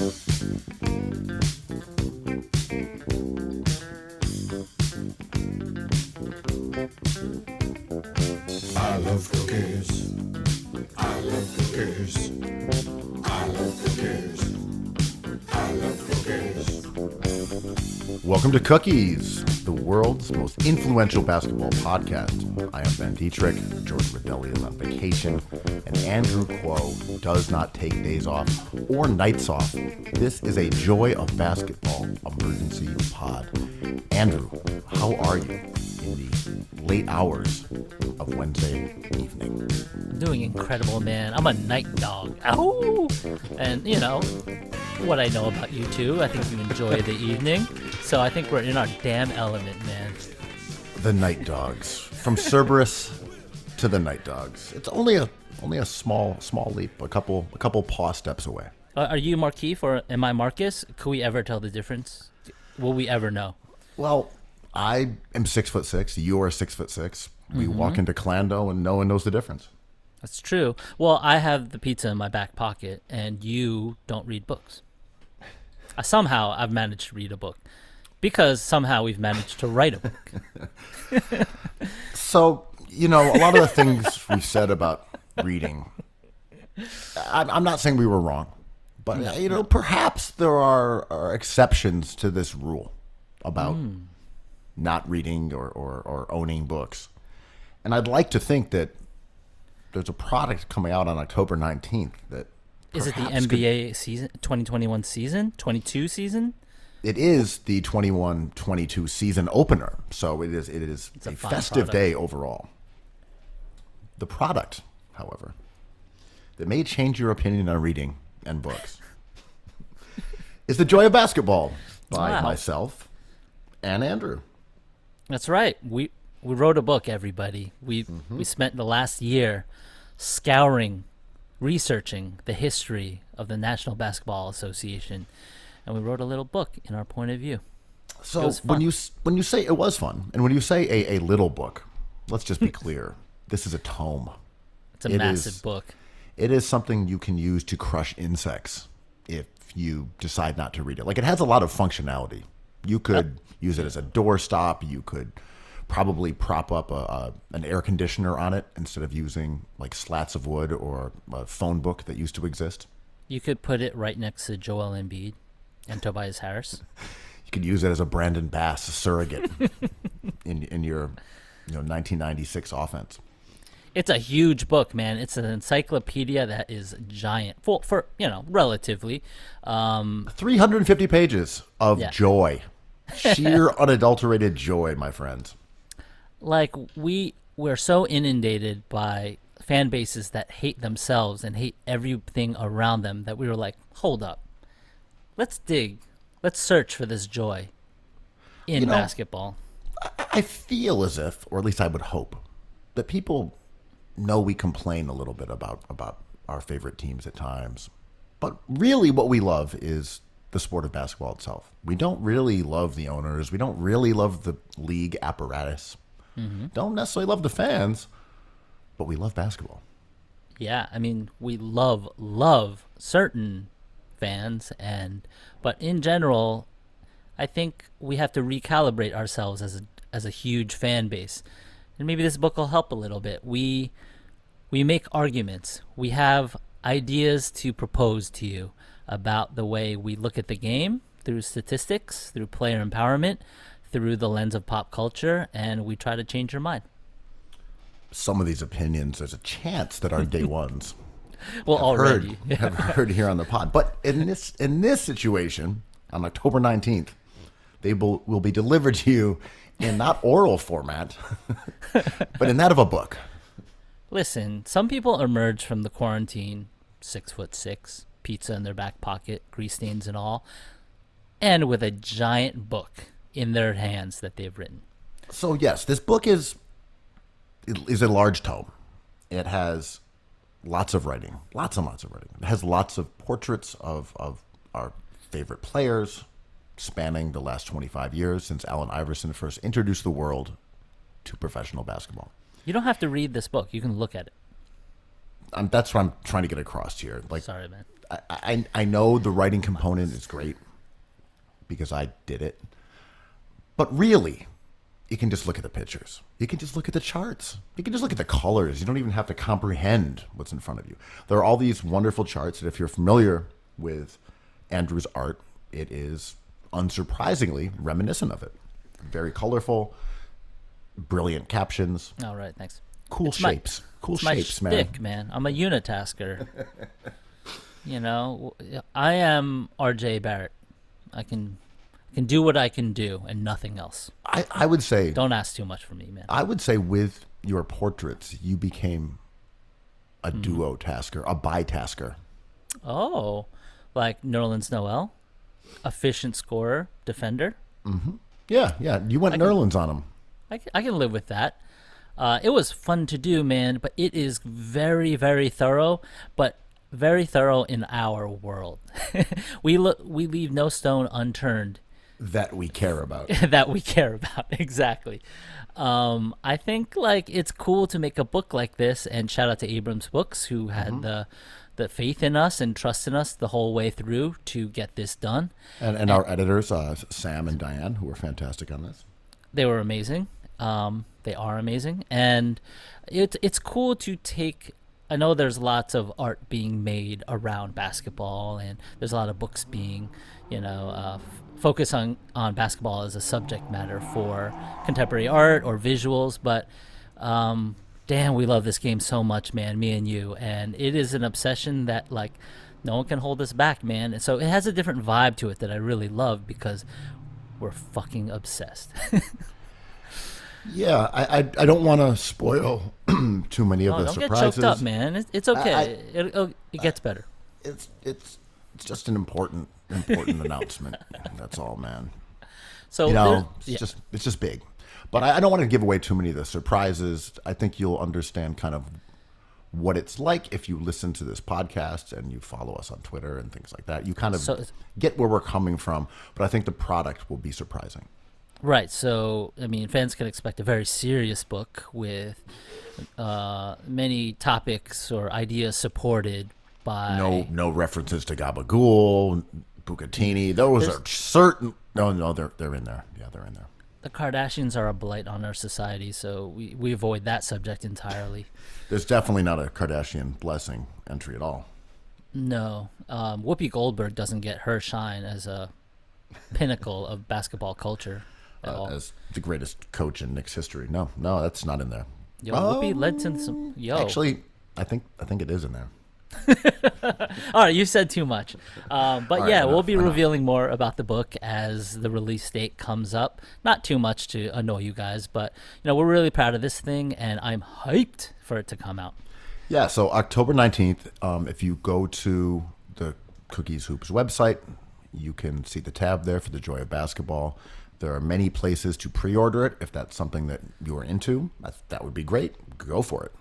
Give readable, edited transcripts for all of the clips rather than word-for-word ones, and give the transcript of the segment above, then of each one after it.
I love cookies. I love cookies. I love cookies. I love cookies. Welcome to Cookies, the world's most influential basketball podcast. I am Ben Dietrich, Jordan Rodelli is on vacation, and Andrew Kuo does not take days off or nights off. This is a Joy of Basketball emergency pod. Andrew, how are you in the late hours of Wednesday evening? Doing incredible, man. I'm a night dog. Ow! And, you know, what I know about you two, I think you enjoy the evening. So I think we're in our damn element, man. The Night Dogs. From Cerberus to the Night Dogs. It's only a small leap, a couple paw steps away. Are you Marquise or am I Marcus? Could we ever tell the difference? Will we ever know? Well, I am 6'6". You are 6'6". We walk into Clando and no one knows the difference. That's true. Well, I have the pizza in my back pocket, and you don't read books. Somehow I've managed to read a book because somehow we've managed to write a book. So, you know, a lot of the things we've said about reading, I'm not saying we were wrong, but, you know, perhaps there are exceptions to this rule about not reading or owning books. And I'd like to think that there's a product coming out on October 19th that Is it the NBA season, 2021 season, 22 season? It is the 21-22 season opener, so it is It's a a fun festive product. day overall. The product, however, that may change your opinion on reading and books is The Joy of Basketball by Wow. myself and Andrew. That's right. We wrote a book, everybody. We spent the last year scouring, researching the history of the National Basketball Association, and we wrote a little book in our point of view. So was when fun. you say it was fun, and when you say a little book, let's just be clear. This is a tome. It's a It massive is- book. It is something you can use to crush insects if you decide not to read it. Like, it has a lot of functionality. You could use it as a doorstop. You could probably prop up an air conditioner on it instead of using like slats of wood or a phone book that used to exist. You could put it right next to Joel Embiid and Tobias Harris. You could use it as a Brandon Bass surrogate in your 1996 offense. It's a huge book, man. It's an encyclopedia that is giant for relatively. 350 pages of Yeah. joy. Sheer unadulterated joy, my friends. Like we're so inundated by fan bases that hate themselves and hate everything around them that we were like, hold up, let's search for this joy in You know, basketball. I feel as if, or at least I would hope, that people know we complain a little bit about our favorite teams at times. But really what we love is the sport of basketball itself. We don't really love the owners. We don't really love the league apparatus. Don't necessarily love the fans, but we love basketball. Yeah, I mean, we love certain fans, but in general, I think we have to recalibrate ourselves as a huge fan base, and maybe this book will help a little bit. We make arguments. We have ideas to propose to you about the way we look at the game through statistics, through player empowerment, through the lens of pop culture, and we try to change your mind. Some of these opinions, there's a chance that our day ones Well, already. have heard here on the pod. But in this situation, on October 19th, they will be delivered to you in not oral format, but in that of a book. Listen, some people emerge from the quarantine 6'6", pizza in their back pocket, grease stains and all, and with a giant book in their hands that they've written. So yes, this book is a large tome. It has lots of writing, lots and lots of writing. It has lots of portraits of our favorite players spanning the last 25 years since Allen Iverson first introduced the world to professional basketball. You don't have to read this book. You can look at it. That's what I'm trying to get across here. Like, Sorry, man. I know the writing component is great because I did it. But really, you can just look at the pictures. You can just look at the charts. You can just look at the colors. You don't even have to comprehend what's in front of you. There are all these wonderful charts that if you're familiar with Andrew's art, it is unsurprisingly reminiscent of it. Very colorful, brilliant captions, All right, thanks. cool It's my- shapes. Cool It's my shapes, man. shtick, man. I'm a unitasker. You know, I am R.J. Barrett. I can do what I can do and nothing else. I would say Don't ask too much for me, man. I would say with your portraits, you became a duo tasker, a bitasker. Oh, like Nerlens Noel, efficient scorer, defender. Yeah. You went Nerlens on him. I can live with that. It was fun to do, man, but it is very, very thorough, but very thorough in our world. We leave no stone unturned That we care about. that we care about. Exactly. I think like it's cool to make a book like this, and shout out to Abrams Books who had the faith in us and trust in us the whole way through to get this done. And our editors, Sam and Diane, who were fantastic on this. They were amazing. They are amazing, and it's cool to take. I know there's lots of art being made around basketball, and there's a lot of books being, focus on basketball as a subject matter for contemporary art or visuals. But damn, we love this game so much, man. Me and you, and it is an obsession that like no one can hold us back, man. And so it has a different vibe to it that I really love because we're fucking obsessed. Yeah, I don't want to spoil too many of the Don't surprises. get choked up, man. It's okay. It gets better. It's just an important announcement. That's all, man. So It's just big. But I don't want to give away too many of the surprises. I think you'll understand kind of what it's like if you listen to this podcast and you follow us on Twitter and things like that. You kind of get where we're coming from, but I think the product will be surprising. Right. So, I mean, fans can expect a very serious book with many topics or ideas supported by No references to Gabagool, Bucatini. Those are certain. No, they're in there. Yeah, they're in there. the Kardashians are a blight on our society, so we avoid that subject entirely. There's definitely not a Kardashian blessing entry at all. No. Whoopi Goldberg doesn't get her shine as a pinnacle of basketball culture at all. As the greatest coach in Knicks history. No, that's not in there. Yo, Whoopi led to some. Yo, Actually, I think it is in there. all right, you said too much. But right, yeah, we'll enough, be enough. revealing more about the book as the release date comes up. Not too much to annoy you guys, but we're really proud of this thing, and I'm hyped for it to come out. Yeah, so October 19th, if you go to the Cookies Hoops website, you can see the tab there for the Joy of Basketball. There are many places to pre-order it. If that's something that you're into, that would be great. Go for it.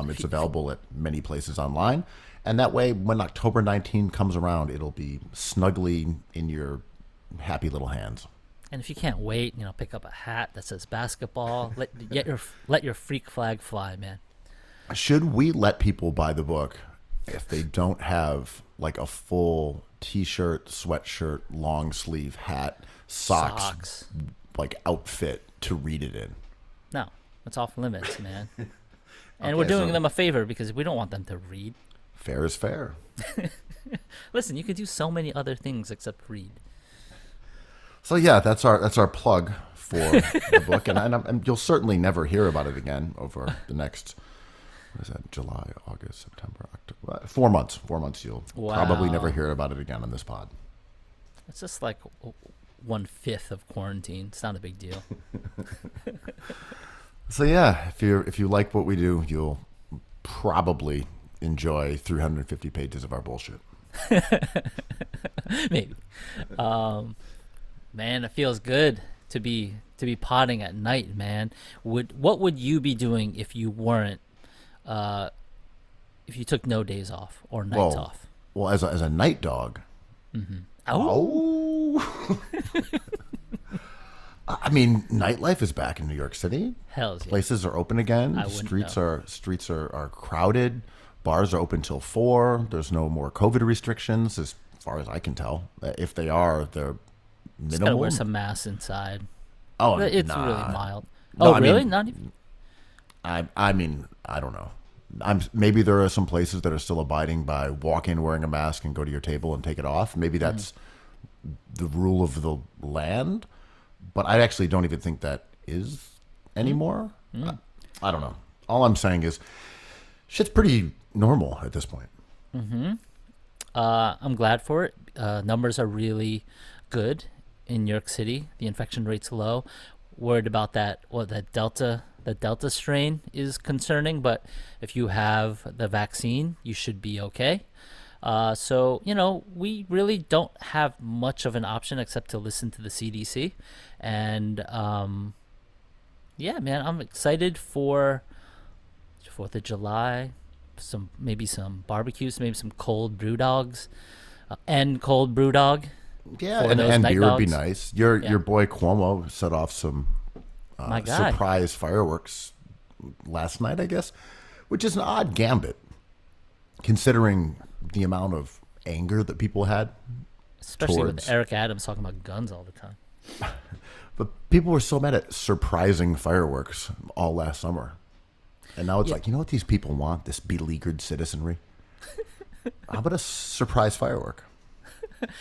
It's available at many places online. And that way, when October 19th comes around, it'll be snugly in your happy little hands. And if you can't wait, pick up a hat that says basketball. Let your freak flag fly, man. Should we let people buy the book if they don't have like a full t-shirt, sweatshirt, long sleeve hat, socks, like outfit to read it in? No, it's off limits, man. And Okay, we're doing so- them a favor because we don't want them to read. Fair is fair. Listen, you could do so many other things except read. So yeah, that's our plug for the book, and you'll certainly never hear about it again over the next, what is that, July, August, September, October, 4 months. 4 months you'll probably Wow. never hear about it again on this pod. It's just like 1/5 of quarantine. It's not a big deal. So yeah, if you like what we do, you'll probably enjoy 350 pages of our bullshit. Maybe. Man, it feels good to be potting at night, man. What would you be doing if you weren't if you took no days off or nights off? Well, as a night dog. Oh, I mean, nightlife is back in New York City. hells yeah. Places are open again. I wouldn't Streets are crowded, bars are open till 4. There's no more COVID restrictions, as far as I can tell. If they are, they're Just gotta minimal. wear some masks inside. Oh, It's nah. really mild. No, Oh, I really? mean- Not even. I mean, I don't know. Maybe there are some places that are still abiding by walk in wearing a mask and go to your table and take it off. Maybe that's the rule of the land, but I actually don't even think that is anymore. I don't know. All I'm saying is shit's pretty normal at this point. I'm glad for it. Numbers are really good in New York City. The infection rate's low. Worried about that. That Delta strain is concerning, but if you have the vaccine, you should be okay. So we really don't have much of an option except to listen to the CDC, and yeah, man, I'm excited for 4th of July. Maybe some barbecues, maybe some cold brew dogs, and cold brew dog. Yeah, For and, those and night beer would be dogs. nice. Your Yeah. your boy Cuomo set off some My guy. surprise fireworks last night, I guess, which is an odd gambit considering the amount of anger that people had. Especially with towards- Eric Adams talking about guns all the time. But people were so mad at surprising fireworks all last summer. And now it's Yeah. like, you know what these people want? This beleaguered citizenry? How about a surprise firework?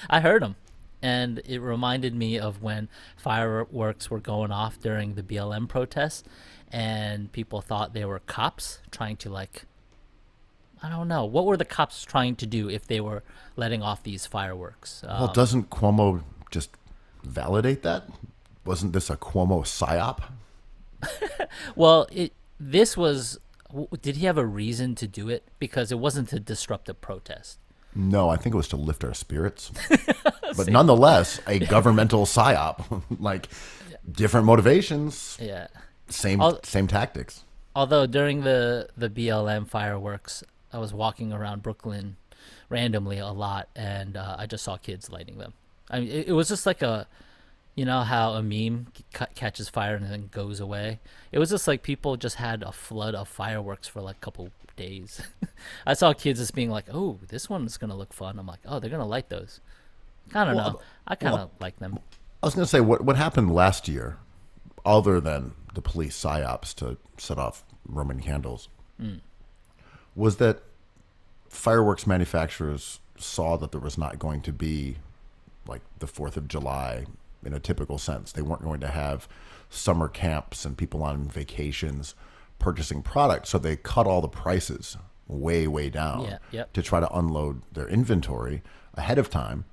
I heard him, and it reminded me of when fireworks were going off during the BLM protests, and people thought they were cops trying to I don't know, what were the cops trying to do if they were letting off these fireworks? Well, doesn't Cuomo just validate that? Wasn't this a Cuomo psyop? Well, this was. Did he have a reason to do it? Because it wasn't to disrupt a protest. No, I think it was to lift our spirits. But nonetheless, a governmental psyop. Like, different motivations, Yeah. same Al- same tactics. Although during the BLM fireworks, I was walking around Brooklyn randomly a lot, and I just saw kids lighting them. I mean, it was just like you know how a meme catches fire and then goes away? It was just like people just had a flood of fireworks for like a couple days. I saw kids just being like, oh, this one's going to look fun. I'm like, oh, they're going to like those. I don't know. I kind of like them. I was going to say, what happened last year, other than the police psyops to set off Roman candles, was that fireworks manufacturers saw that there was not going to be like the 4th of July in a typical sense. They weren't going to have summer camps and people on vacations purchasing products. So they cut all the prices way, way down Yeah, yep. to try to unload their inventory ahead of time.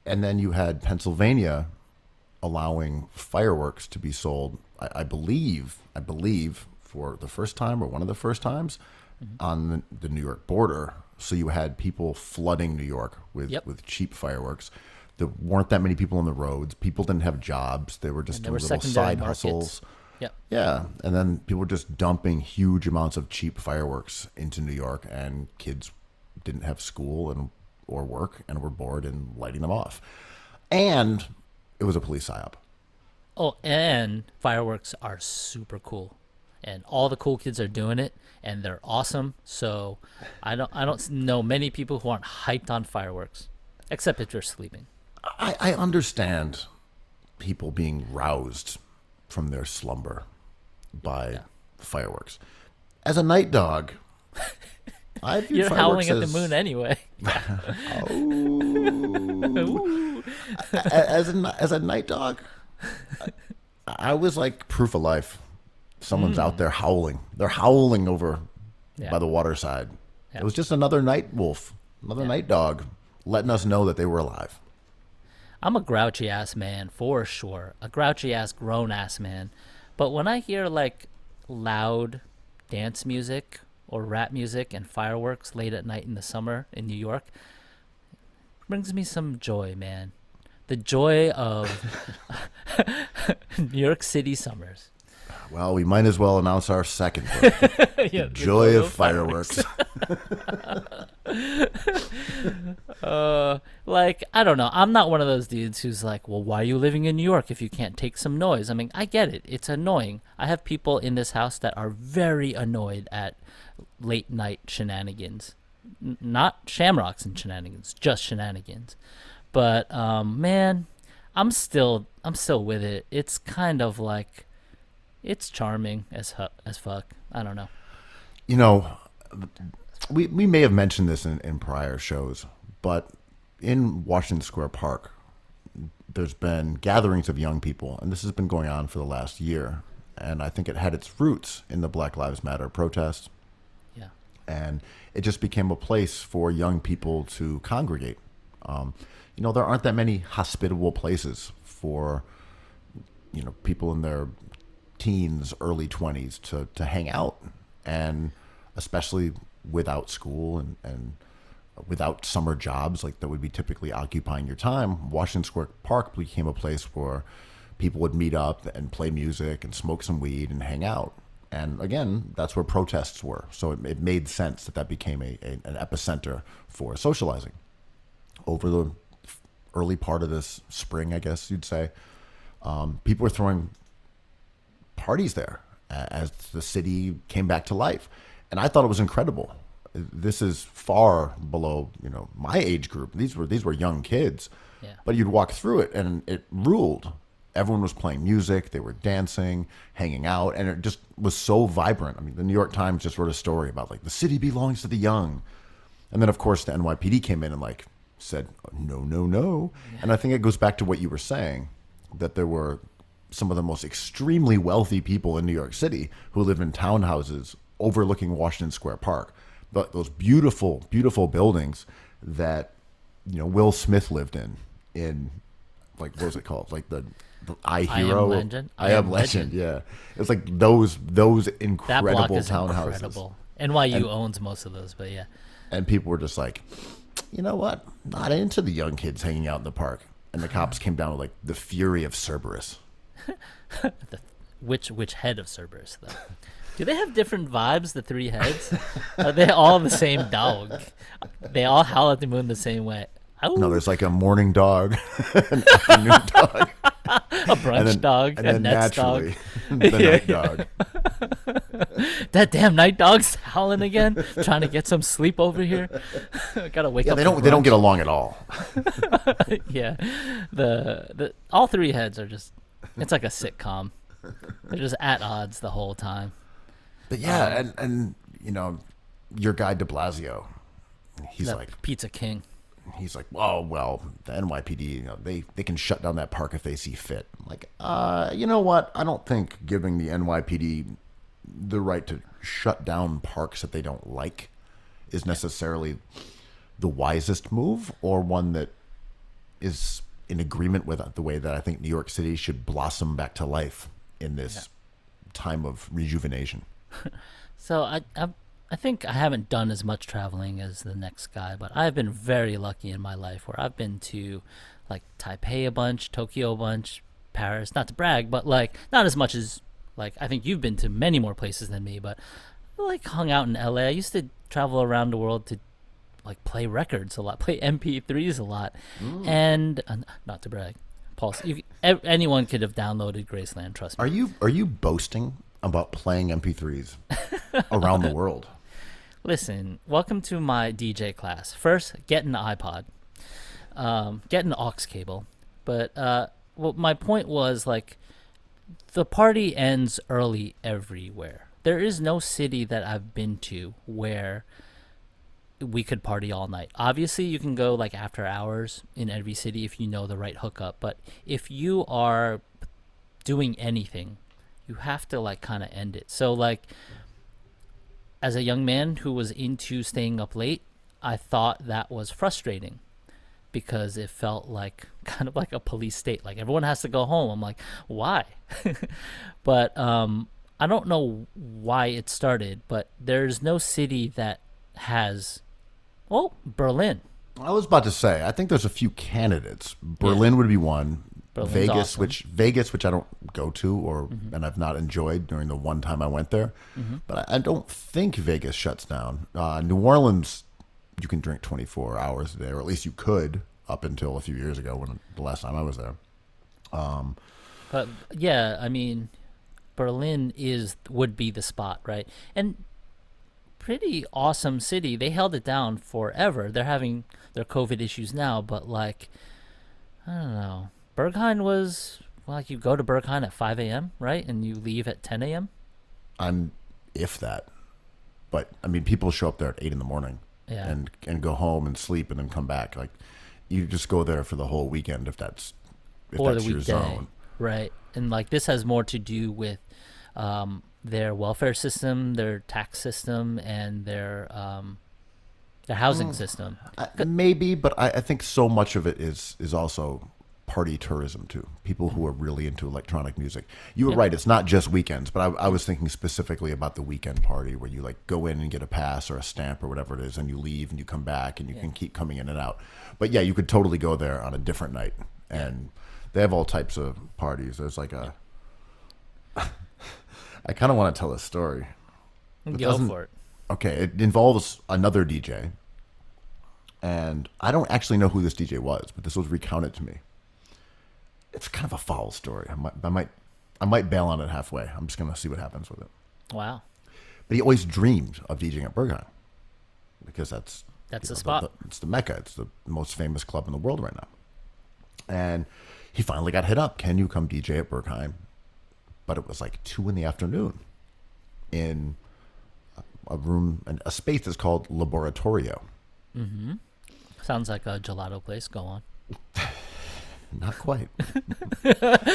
And then you had Pennsylvania allowing fireworks to be sold, I believe, for the first time or one of the first times on the New York border. So you had people flooding New York with, Yep. with cheap fireworks. There weren't that many people on the roads. People didn't have jobs. They were just And there were doing little secondary side markets. hustles. Yep. Yeah, and then people were just dumping huge amounts of cheap fireworks into New York, and kids didn't have school or work and were bored and lighting them off. And it was a police psyop. Oh, and fireworks are super cool, and all the cool kids are doing it, and they're awesome. So I don't know many people who aren't hyped on fireworks, except if you're sleeping. I understand people being roused from their slumber by fireworks. As a night dog, I view You're fireworks howling at the as- moon anyway. as a night dog, I was like proof of life. Someone's out there howling. They're howling over Yeah. by the waterside. Yeah. It was just another night wolf, another night dog, letting us know that they were alive. I'm a grouchy ass man for sure, a grouchy ass grown ass man. But when I hear like loud dance music or rap music and fireworks late at night in the summer in New York, it brings me some joy, man. The joy of New York City summers. Well, we might as well announce our second book, Yeah, the Joy of Fireworks. Like, I don't know. I'm not one of those dudes who's like, well, why are you living in New York if you can't take some noise? I mean, I get it. It's annoying. I have people in this house that are very annoyed at late night shenanigans, not shamrocks and shenanigans, just shenanigans. But man, I'm still with it. It's kind of like, it's charming as fuck. I don't know. You know, we may have mentioned this in prior shows, but in Washington Square Park, there's been gatherings of young people, and this has been going on for the last year. And I think it had its roots in the Black Lives Matter protests. Yeah. And it just became a place for young people to congregate. You know, there aren't that many hospitable places for, you know, people in their teens, early 20s to hang out. And especially without school and without summer jobs like that would be typically occupying your time, Washington Square Park became a place where people would meet up and play music and smoke some weed and hang out. And again, that's where protests were. So it made sense that became an epicenter for socializing. Over the early part of this spring, I guess you'd say, people were throwing parties there as the city came back to life. And I thought it was incredible. This is far below, you know, my age group. These were young kids. Yeah. But you'd walk through it and it ruled. Everyone was playing music, they were dancing, hanging out, and it just was so vibrant. I mean, the New York Times just wrote a story about like the city belongs to the young. And then of course the NYPD came in and like said, no, no, no. Yeah. And I think it goes back to what you were saying, that there were some of the most extremely wealthy people in New York City who live in townhouses overlooking Washington Square Park. But those beautiful, beautiful buildings that, you know, Will Smith lived in like, what was it called? Like the I Hero. I Am Legend. Yeah. It's like those incredible that block is townhouses. Incredible. NYU owns most of those, but yeah. And people were just like, you know what? Not into the young kids hanging out in the park. And the cops came down with like the fury of Cerberus. Which head of Cerberus though? Do they have different vibes, the three heads? Are they all the same dog? They all howl at the moon the same way. Ow. No, there's like a morning dog, an afternoon dog, a brunch dog, and a then Nets dog. the night dog. That damn night dog's howling again, trying to get some sleep over here. Gotta wake up. They don't get along at all. Yeah, the all three heads are just, it's like a sitcom. They're just at odds the whole time. But yeah, and you know, your guy De Blasio, he's like Pizza King. He's like, oh well, the NYPD, you know, they can shut down that park if they see fit. I'm like, you know what? I don't think giving the NYPD the right to shut down parks that they don't like is necessarily the wisest move, or one that is in agreement with the way that I think New York City should blossom back to life in this time of rejuvenation. So I think I haven't done as much traveling as the next guy, but I've been very lucky in my life where I've been to like Taipei a bunch, Tokyo a bunch, Paris, not to brag, but like not as much as, like, I think you've been to many more places than me, but I like hung out in LA. I used to travel around the world to like play records a lot, play MP3s a lot. And not to brag, Paul, anyone could have downloaded Graceland, trust me. Are you boasting about playing MP3s around the world? Listen, welcome to my DJ class. First, get an iPod, get an aux cable. But well, my point was, like, the party ends early everywhere. There is no city that I've been to where we could party all night. Obviously, you can go like after hours in every city if you know the right hookup. But if you are doing anything, you have to like kind of end it. So like, as a young man who was into staying up late, I thought that was frustrating because it felt like kind of like a police state. Like everyone has to go home. I'm like, why? But I don't know why it started, but there's no city that has, well, Berlin. I was about to say, I think there's a few candidates. Berlin would be one. Berlin's Vegas, awesome. Vegas, which I don't go to, and I've not enjoyed during the one time I went there. But I don't think Vegas shuts down. New Orleans, you can drink 24 hours a day, or at least you could up until a few years ago when the last time I was there. But yeah, I mean, Berlin would be the spot, right? And pretty awesome city. They held it down forever. They're having their COVID issues now, but like, I don't know. Berghain was, well, like, you go to Berghain at 5 a.m., right? And you leave at 10 a.m.? I'm if that, but I mean, people show up there at 8 in the morning, Yeah. and go home and sleep and then come back. Like, you just go there for the whole weekend if that's Or the your weekday. zone. Right. And like, this has more to do with their welfare system, their tax system, and their housing system. Maybe, but I think so much of it is also party tourism too. People who are really into electronic music. You were Yeah. right. It's not just weekends, but I was thinking specifically about the weekend party where you like go in and get a pass or a stamp or whatever it is, and you leave and you come back and you can keep coming in and out. But yeah, you could totally go there on a different night, and they have all types of parties. There's like a. I kind of want to tell a story. Go doesn't- for it. Okay, it involves another DJ, and I don't actually know who this DJ was, but this was recounted to me. It's kind of a foul story. I might bail on it halfway. I'm just gonna see what happens with it. Wow. But he always dreamed of DJing at Berghain because that's The spot. it's the Mecca. It's the most famous club in the world right now. And he finally got hit up. Can you come DJ at Berghain? But it was like 2 in the afternoon in a room, a space that's called Laboratorio. Sounds like a gelato place. Go on. Not quite.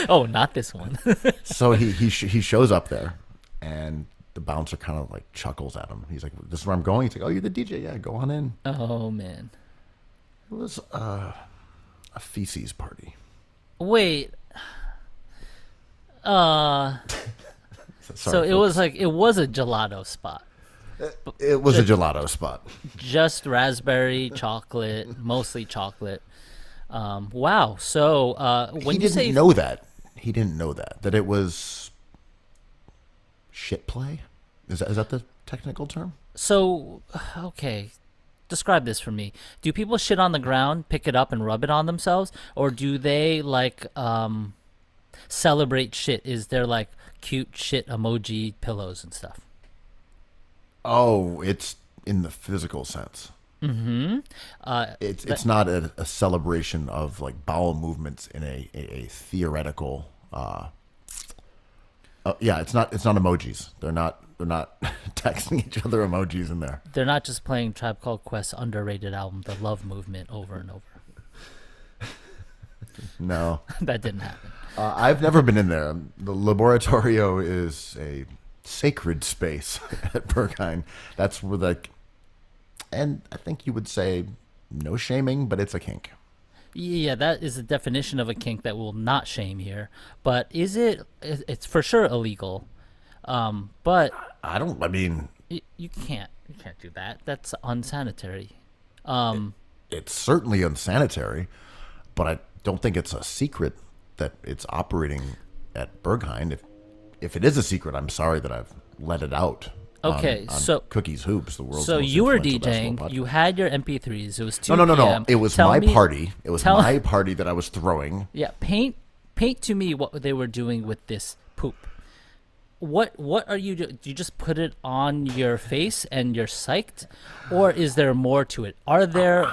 Oh, not this one. So he shows up there, and the bouncer kind of like chuckles at him. He's like, "This is where I'm going." He's like, "Oh, you're the DJ? Yeah, go on in." Oh, man. It was a feces party. Wait. So Sorry, it was like, it was a gelato spot. it was a gelato spot. Just raspberry, chocolate, mostly chocolate. Wow. So when He you didn't say know that. He didn't know that it was shit play. Is that the technical term? so, okay, describe this for me. Do people shit on the ground, pick it up, and rub it on themselves, or do they like celebrate shit? Is there like cute shit emoji pillows and stuff? Oh, it's in the physical sense. It's not a celebration of like bowel movements in a theoretical. Yeah, it's not emojis. They're not texting each other emojis in there. They're not just playing Tribe Called Quest's underrated album, The Love Movement, over and over. No, That didn't happen. I've never been in there. The Laboratorio is a sacred space at Berghain. That's where and I think you would say no shaming, but it's a kink. Yeah, that is the definition of a kink that will not shame here. But is it? It's for sure illegal. But I mean, you can't do that. That's unsanitary. it's certainly unsanitary, but I don't think it's a secret that it's operating at Berghain. If it is a secret, I'm sorry that I've let it out. Okay, on so Cookies Hoops, the world's so most you were influential DJing. basketball podcast. You had your MP3s. It was 2 No. p.m. It was Tell my me- party. It was tell- my party that I was throwing. Yeah, paint to me what they were doing with this poop. What are you do? Do you just put it on your face and you're psyched, or is there more to it? Is there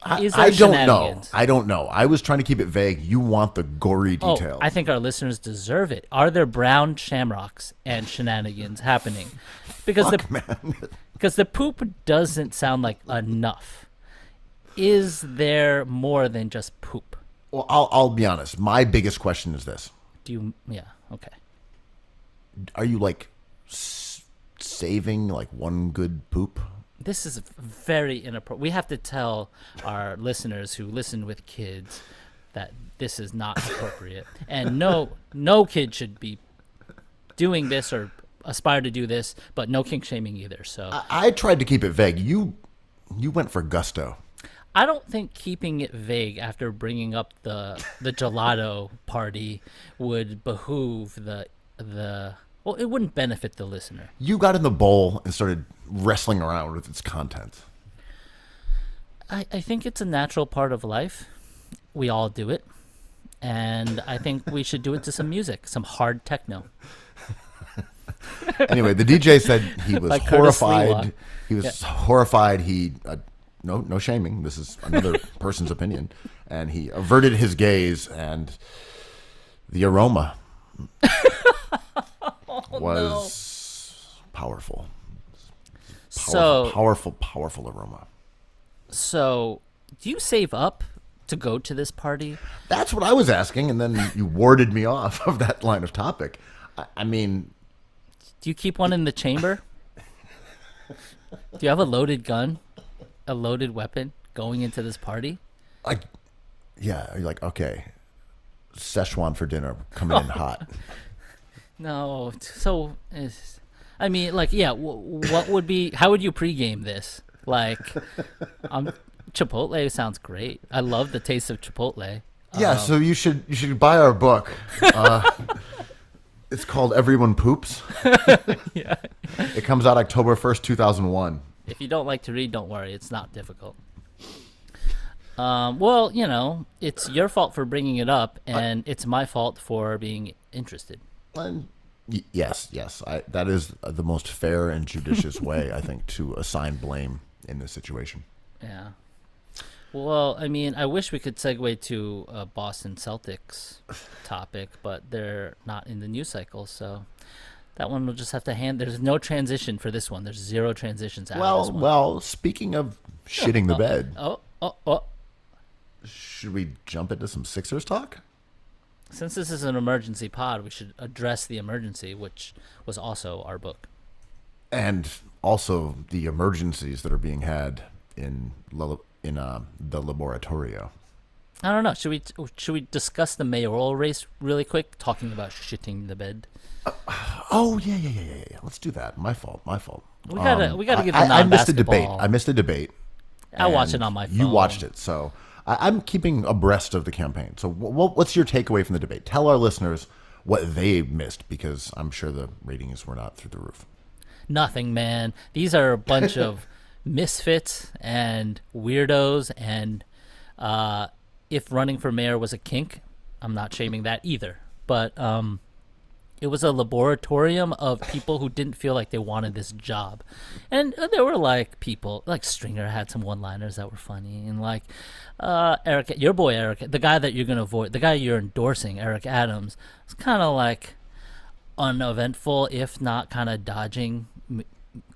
I don't know. shenanigans? I don't know. I was trying to keep it vague. You want the gory Oh, details. I think our listeners deserve it. Are there brown shamrocks and shenanigans happening? Because the poop doesn't sound like enough. Is there more than just poop? Well, I'll be honest. My biggest question is this: Yeah, okay. are you like saving like one good poop? This is very inappropriate. We have to tell our listeners who listen with kids that this is not appropriate, and no kid should be doing this or aspire to do this, but no kink shaming either. So I tried to keep it vague. You went for gusto. I don't think keeping it vague after bringing up the gelato party would behoove the well, it wouldn't benefit the listener. You got in the bowl and started wrestling around with its content. I think it's a natural part of life. We all do it. And I think we should do it to some music, some hard techno. Anyway, the DJ said he was Like Curtis horrified. Lewa. He was horrified. He no shaming. This is another person's opinion, and he averted his gaze, and the aroma was powerful. So, Powerful aroma. so do you save up to go to this party? That's what I was asking, and then you warded me off of that line of topic. I mean, Do you keep one in the chamber? Do you have a loaded gun, a loaded weapon going into this party? like, yeah, you're like, okay, Szechuan for dinner, coming in hot. No. So, I mean, like, yeah. What would be? How would you pregame this? Like, Chipotle sounds great. I love the taste of Chipotle. Yeah, so you should buy our book. It's called Everyone Poops. Yeah. It comes out October 1st, 2001. If you don't like to read, don't worry. It's not difficult. Well, it's your fault for bringing it up, and it's my fault for being interested. And yes, that is the most fair and judicious way, I think, to assign blame in this situation. Yeah. Well, I mean, I wish we could segue to a Boston Celtics topic, but they're not in the news cycle, so that one will just have to There's no transition for this one. There's zero transitions out of this one. Well, speaking of shitting the bed, Oh. should we jump into some Sixers talk? Since this is an emergency pod, we should address the emergency, which was also our book. And also the emergencies that are being had in the laboratorio. I don't know. Should we discuss the mayoral race really quick, talking about shitting the bed? Oh yeah. Let's do that. My fault. We gotta give the I missed the non-basketball. debate. I missed the debate. I watch and it on my phone. You watched it, so I'm keeping abreast of the campaign. So what's your takeaway from the debate? Tell our listeners what they missed, because I'm sure the ratings were not through the roof. Nothing, man. These are a bunch of misfits and weirdos, and if running for mayor was a kink, I'm not shaming that either. But it was a laboratorium of people who didn't feel like they wanted this job. And there were like people, like Stringer had some one-liners that were funny, and like Eric, your boy Eric, the guy that you're going to avoid, the guy you're endorsing, Eric Adams, was kind of like uneventful, if not kind of dodging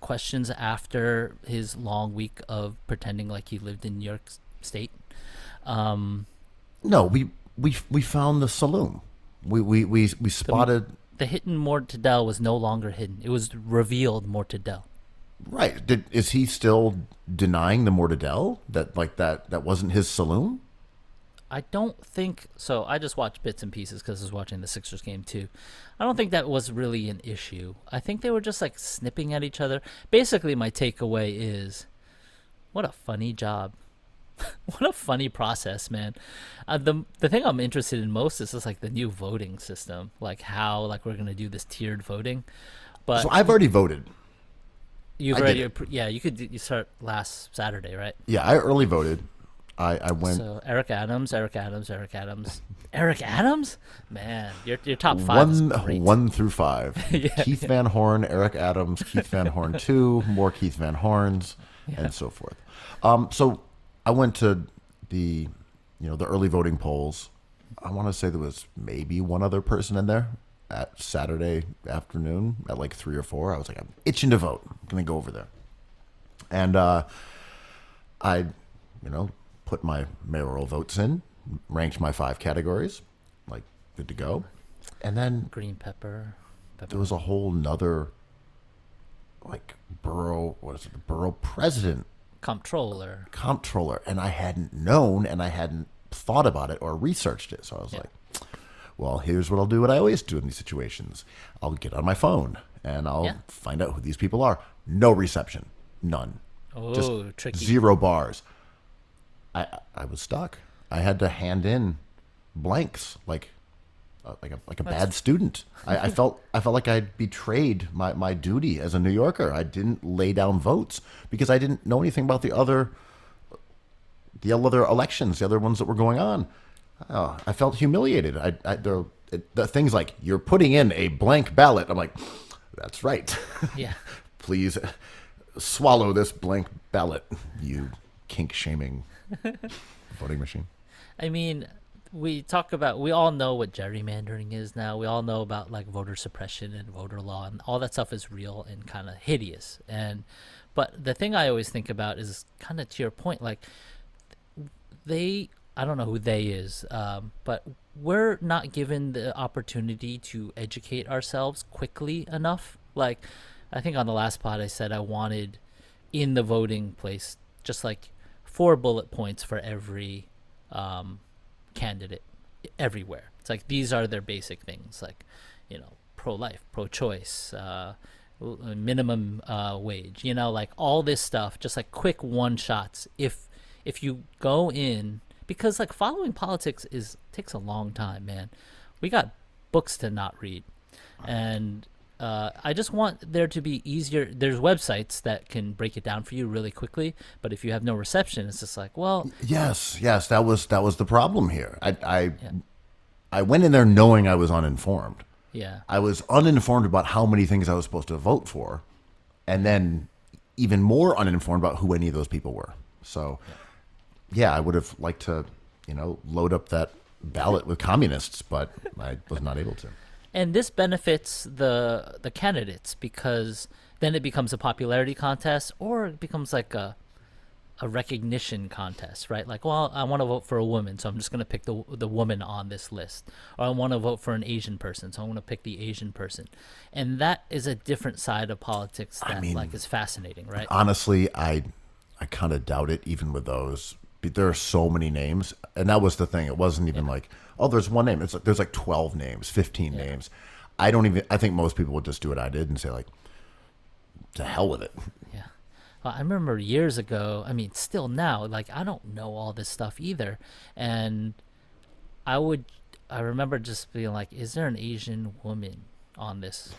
questions after his long week of pretending like he lived in New York State. No, we found the saloon. We spotted. The hidden Mortadell was no longer hidden. It was revealed Mortadell. Right. Is he still denying the Mortadell? That wasn't his saloon? I don't think so. I just watched bits and pieces because I was watching the Sixers game too. I don't think that was really an issue. I think they were just like snipping at each other. Basically, my takeaway is, what a funny job. What a funny process, man. The thing I'm interested in most is just like the new voting system, like how like we're gonna do this tiered voting. But So I've already voted. you've I already, did yeah, you start last Saturday, right? Yeah, I early voted. I went So Eric Adams, man, your top five is great. 1 through 5. Keith Van Horn, Eric Adams, Keith Van Horn 2, more Keith Van Horns, and so forth. So I went to the early voting polls. I want to say there was maybe one other person in there at Saturday afternoon at like 3 or 4. I was like, I'm itching to vote. I'm going to go over there. And I put my mayoral votes in, ranked my 5 categories, like good to go. And then Green pepper. there was a whole nother like borough president, comptroller, and I hadn't known, and I hadn't thought about it or researched it. So I was like, well, here's what I'll do, what I always do in these situations. I'll get on my phone and I'll find out who these people are. No reception. None. Oh, Just tricky. 0 bars. I was stuck. I had to hand in blanks like a bad student. I felt like I'd betrayed my duty as a New Yorker. I didn't lay down votes because I didn't know anything about the other elections, the other ones that were going on. I felt humiliated. The things like, you're putting in a blank ballot. I'm like, That's right. Yeah. Please swallow this blank ballot, you kink-shaming voting machine. I mean, we all know what gerrymandering is now. We all know about like voter suppression and voter law, and all that stuff is real and kind of hideous. But the thing I always think about is kind of to your point, like I don't know who they is, but we're not given the opportunity to educate ourselves quickly enough. Like, I think on the last pod I said I wanted in the voting place just like 4 bullet points for every candidate everywhere. It's like these are their basic things, like, pro-life, pro-choice, minimum wage, like all this stuff, just like quick one shots. If you go in, because like following politics takes a long time, man. We got books to not read, and I just want there to be easier. There's websites that can break it down for you really quickly, but if you have no reception, it's just like, well, Yes, that was the problem here. I went in there knowing I was uninformed. yeah, I was uninformed about how many things I was supposed to vote for, and then even more uninformed about who any of those people were. So, yeah, I would have liked to, load up that ballot with communists, but I was not able to. and this benefits the candidates, because then it becomes a popularity contest, or it becomes like a recognition contest, right? Like, well, I want to vote for a woman, so I'm just going to pick the woman on this list. Or I want to vote for an Asian person, so I want to pick the Asian person. And that is a different side of politics that is fascinating, right? Honestly, I kind of doubt it, even with those. There are so many names, and that was the thing. It wasn't even like, oh, there's one name. It's like there's like 12 names, 15 names. I think most people would just do what I did and say, like, to hell with it. Yeah. I remember years ago, still now, like, I don't know all this stuff either. And I remember just being like, is there an Asian woman on this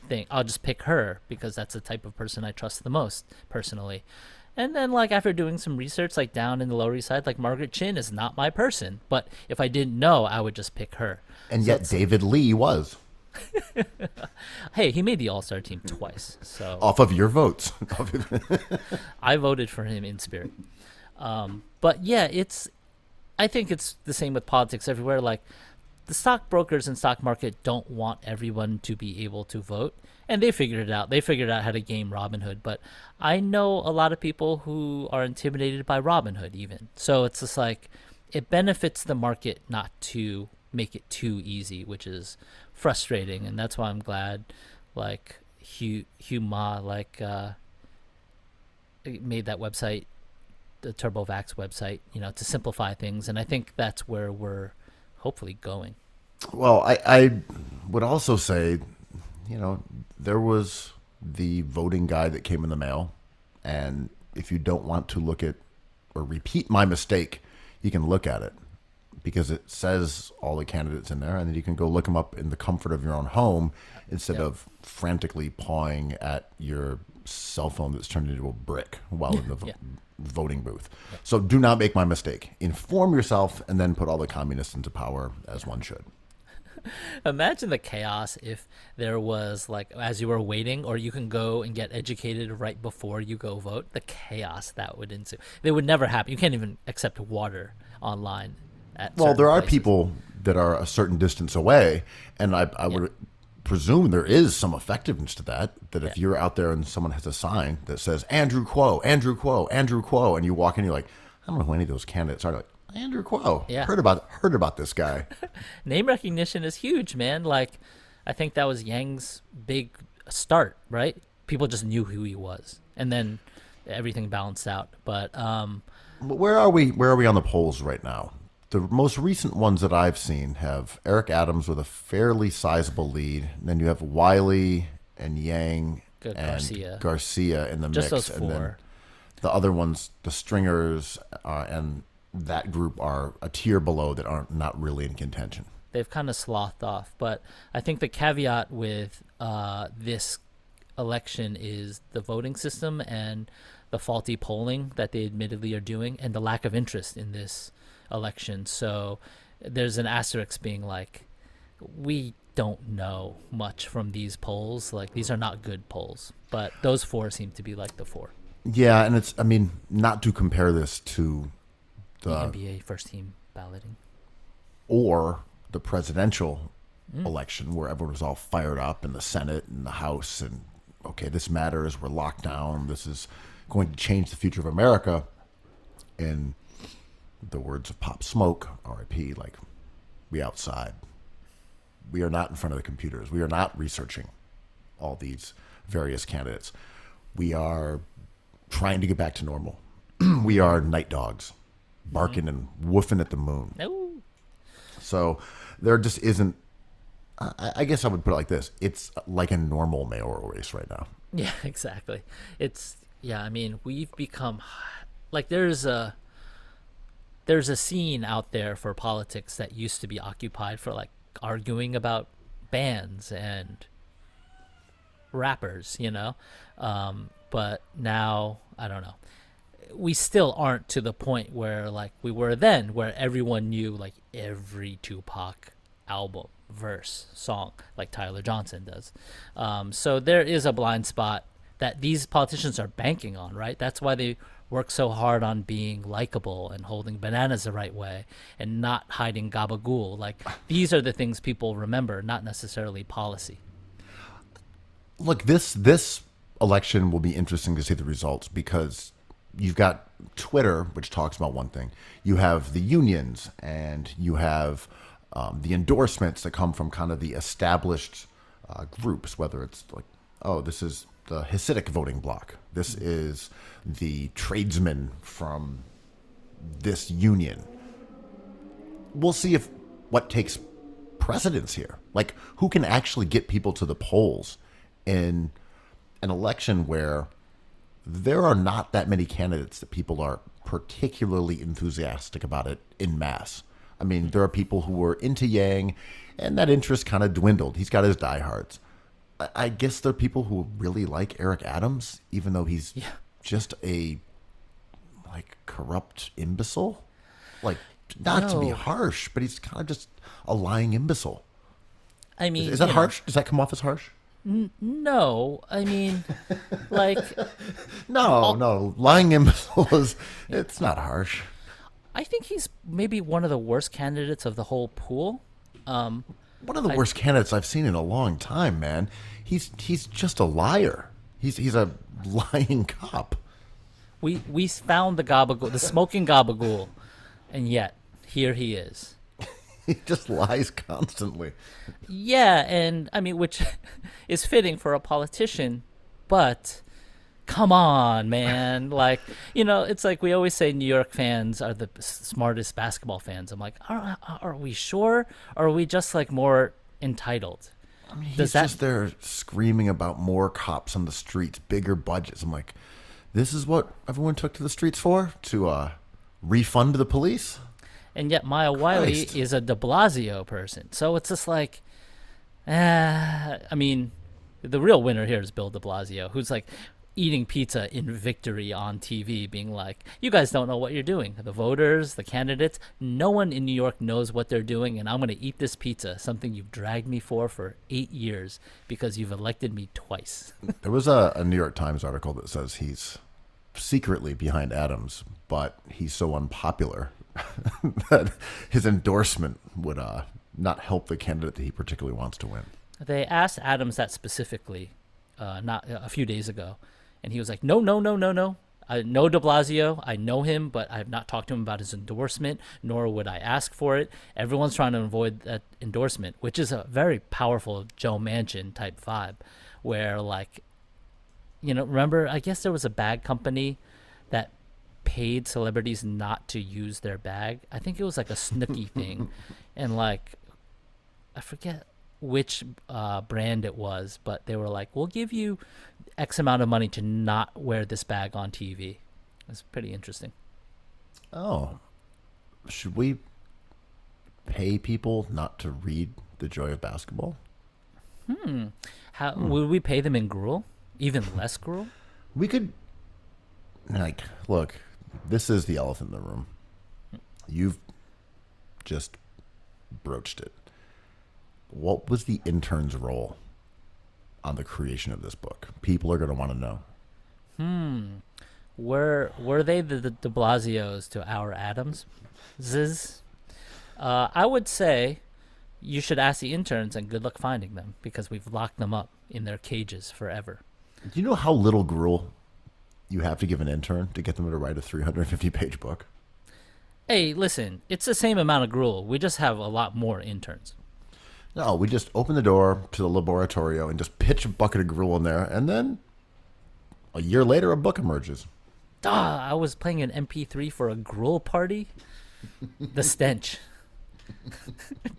thing? I'll just pick her because that's the type of person I trust the most, personally. And then, like, after doing some research, like, down in the Lower East Side, like, Margaret Chin is not my person. But if I didn't know, I would just pick her. And yet David Lee was. Hey, he made the All-Star team twice, so Off of your votes. I voted for him in spirit. But yeah, I think it's the same with politics everywhere. Like, the stockbrokers and stock market don't want everyone to be able to vote, and they figured it out. They figured out how to game Robinhood. But I know a lot of people who are intimidated by Robinhood even. So it's just like, it benefits the market not to make it too easy, which is frustrating. And that's why I'm glad, like, Hugh Ma, like, made that website, the TurboVax website, to simplify things. And I think that's where we're hopefully going. Well, I would also say, there was the voting guide that came in the mail. And if you don't want to look at or repeat my mistake, you can look at it, because it says all the candidates in there, and then you can go look them up in the comfort of your own home instead of frantically pawing at your cell phone that's turned into a brick while in the voting booth. So do not make my mistake. Inform yourself and then put all the communists into power, as one should. Imagine the chaos if there was, like, as you were waiting, or you can go and get educated right before you go vote, the chaos that would ensue. It would never happen. You can't even accept water online. Well, there are places. people that are a certain distance away, and I would presume there is some effectiveness to that if you're out there and someone has a sign that says Andrew Cuo, Andrew Cuo, Andrew Cuo, and you walk in, you're like, I don't know who any of those candidates are. Like, Andrew Cuo. Yeah. Heard about this guy. Name recognition is huge, man. Like, I think that was Yang's big start, right? People just knew who he was, and then everything balanced out. But Where are we on the polls right now? The most recent ones that I've seen have Eric Adams with a fairly sizable lead. And then you have Wiley and Yang and Garcia in the just mix. those And then four. the other ones, the Stringers and that group, are a tier below that aren't not really in contention. They've kind of slothed off. But I think the caveat with this election is the voting system and the faulty polling that they admittedly are doing, and the lack of interest in this election. So there's an asterisk being like, we don't know much from these polls. Like, these are not good polls, but those four seem to be like the four. Yeah, and it's, I mean, not to compare this to The the NBA first team balloting. or the presidential election where everyone was all fired up in the Senate and the House and okay, this matters, we're locked down, this is going to change the future of America. In the words of Pop Smoke, RIP, like, we outside. We are not in front of the computers. We are not researching all these various candidates. We are trying to get back to normal. We are night dogs, barking and woofing at the moon. No. So there just isn't. I guess I would put it like this: it's like a normal mayoral race right now. Yeah, exactly. It's, yeah, I mean, we've become like, there's a scene out there for politics that used to be occupied for like arguing about bands and rappers, but now I don't know. We still aren't to the point where like we were then, where everyone knew like every Tupac album, verse, song, like Tyler Johnson does. So there is a blind spot that these politicians are banking on, right? That's why they work so hard on being likable and holding bananas the right way and not hiding gabagool. Like, these are the things people remember, not necessarily policy. Look, this election will be interesting to see the results because you've got Twitter, which talks about one thing. You have the unions and you have the endorsements that come from kind of the established groups, whether it's like, oh, this is the Hasidic voting bloc. This is the tradesmen from this union. We'll see if what takes precedence here. Like, who can actually get people to the polls in an election where there are not that many candidates that people are particularly enthusiastic about it in mass. I mean, there are people who were into Yang, and that interest kind of dwindled. He's got his diehards. I guess there are people who really like Eric Adams, even though he's just a, like, corrupt imbecile. Like, not to be harsh, but he's kind of just a lying imbecile. I mean, is that harsh? Does that come off as harsh? No, I mean, like, No, lying imbecile is, it's not harsh. I think he's maybe one of the worst candidates of the whole pool. One of the worst candidates I've seen in a long time, man. He's just a liar. He's a lying cop. We found the gabagool, the smoking gabagool, and yet here he is. He just lies constantly. Yeah, and I mean, which is fitting for a politician, but come on, man. Like, it's like we always say New York fans are the smartest basketball fans. I'm like, are we sure? Or are we just like more entitled? I mean, he's just there screaming about more cops on the streets, bigger budgets. I'm like, this is what everyone took to the streets for? To refund the police? And yet Maya Wiley Christ. is a de Blasio person. So it's just like, I mean, the real winner here is Bill de Blasio, who's like eating pizza in victory on TV, being like, you guys don't know what you're doing. The voters, the candidates, no one in New York knows what they're doing, and I'm going to eat this pizza, something you've dragged me for 8 years because you've elected me twice. There was a New York Times article that says he's secretly behind Adams, but he's so unpopular that his endorsement would not help the candidate that he particularly wants to win. They asked Adams that specifically not a few days ago, and he was like, no. I know de Blasio. I know him, but I have not talked to him about his endorsement, nor would I ask for it. Everyone's trying to avoid that endorsement, which is a very powerful Joe Manchin type vibe, where, like, remember, I guess there was a bag company that paid celebrities not to use their bag. I think it was like a Snooki thing, and like, I forget which brand it was, but they were like, we'll give you X amount of money to not wear this bag on TV. It's pretty interesting. Oh, should we pay people not to read The Joy of Basketball? Would we pay them in gruel? Even less gruel? We could, like, look, this is the elephant in the room. You've just broached it. what was the intern's role on the creation of this book? People are going to want to know. Were they the De Blasios to our Adams? I would say you should ask the interns, and good luck finding them because we've locked them up in their cages forever. Do you know how little gruel you have to give an intern to get them to write a 350-page book? Hey, listen, it's the same amount of gruel. We just have a lot more interns. No, we just open the door to the laboratorio and just pitch a bucket of gruel in there, and then a year later, a book emerges. I was playing an MP3 for a gruel party. The stench.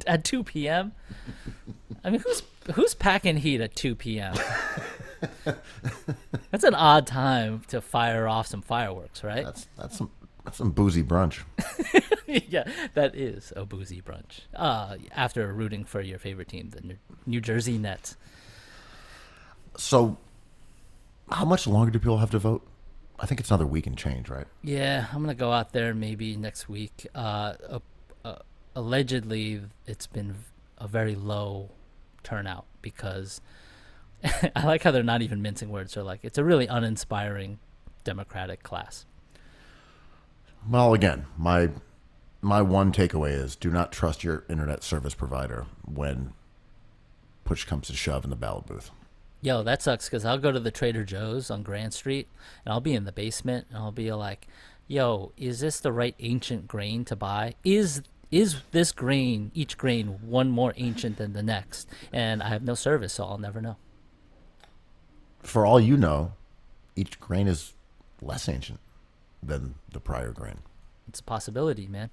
At 2 p.m.? I mean, who's packing heat at 2 p.m.? That's an odd time to fire off some fireworks, right? That's some boozy brunch. Yeah, that is a boozy brunch. After rooting for your favorite team, the New Jersey Nets. So, how much longer do people have to vote? I think it's another week and change, right? Yeah, I'm gonna go out there maybe next week. Allegedly, it's been a very low turnout because I like how they're not even mincing words. They're like, it's a really uninspiring Democratic class. Well, again, my one takeaway is do not trust your internet service provider when push comes to shove in the ballot booth. Yo, that sucks because I'll go to the Trader Joe's on Grand Street and I'll be in the basement and I'll be like, yo, is this the right ancient grain to buy? Is this grain, each grain, one more ancient than the next? And I have no service, so I'll never know. For all you know, each grain is less ancient than the prior grain. It's a possibility, man.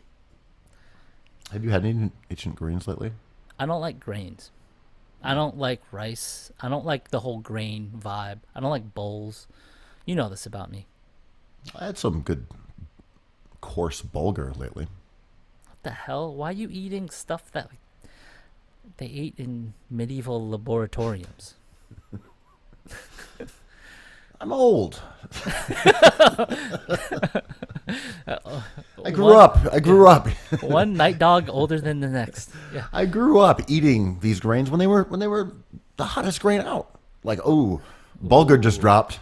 Have you had any ancient grains lately? I don't like grains. I don't like rice. I don't like the whole grain vibe. I don't like bowls. You know this about me. I had some good coarse bulgur lately. What the hell? Why are you eating stuff that they ate in medieval laboratoriums? I'm old. I grew up. One night dog older than the next. Yeah. I grew up eating these grains when they were the hottest grain out. Like, oh, bulgur just dropped,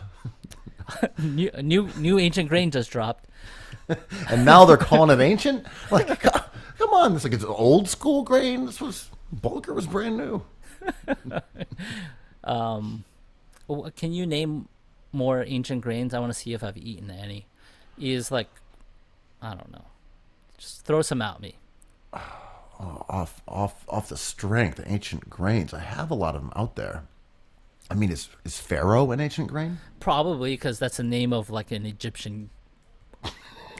New ancient grain just dropped. and now they're calling it ancient. Like, come on, it's like it's an old school grain. Bulgur was brand new. Can you name more ancient grains? I want to see if I've eaten any. Is like, I don't know. Just throw some at me. Off the strength, ancient grains. I have a lot of them out there. I mean, is Pharaoh an ancient grain? Probably because that's the name of like an Egyptian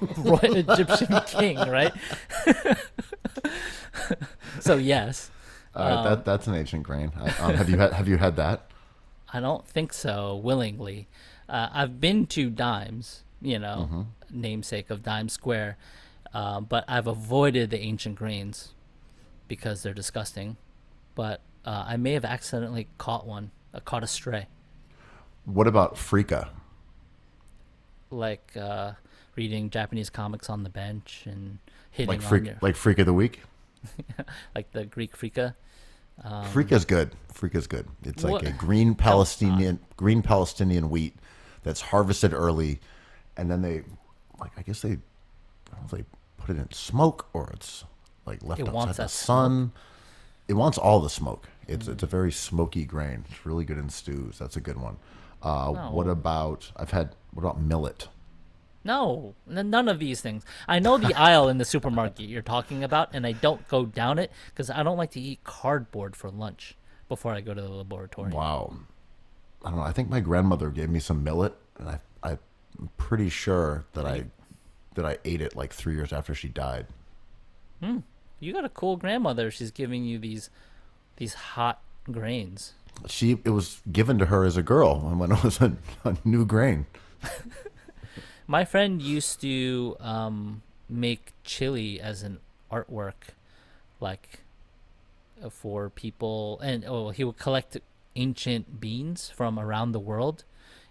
Egyptian king, right? So yes. That's an ancient grain. Have you had that? I don't think so. Willingly, I've been to Dimes, namesake of Dime Square, but I've avoided the ancient grains because they're disgusting. But I may have accidentally caught a stray. What about Freeka? Like reading Japanese comics on the bench and hitting like Freak of the Week? like the Greek Freaka. Freeka's good. It's like a green Palestinian wheat that's harvested early, and then they put it in smoke, or it's like left outside the sun. It wants all the smoke. It's a very smoky grain. It's really good in stews. That's a good one. What about millet? No, none of these things. I know the aisle in the supermarket you're talking about, and I don't go down it because I don't like to eat cardboard for lunch before I go to the laboratory. Wow. I don't know. I think my grandmother gave me some millet, and I'm pretty sure that I ate it like 3 years after she died. You got a cool grandmother. She's giving you these hot grains. It was given to her as a girl when it was a new grain. My friend used to make chili as an artwork, like for people, and he would collect ancient beans from around the world,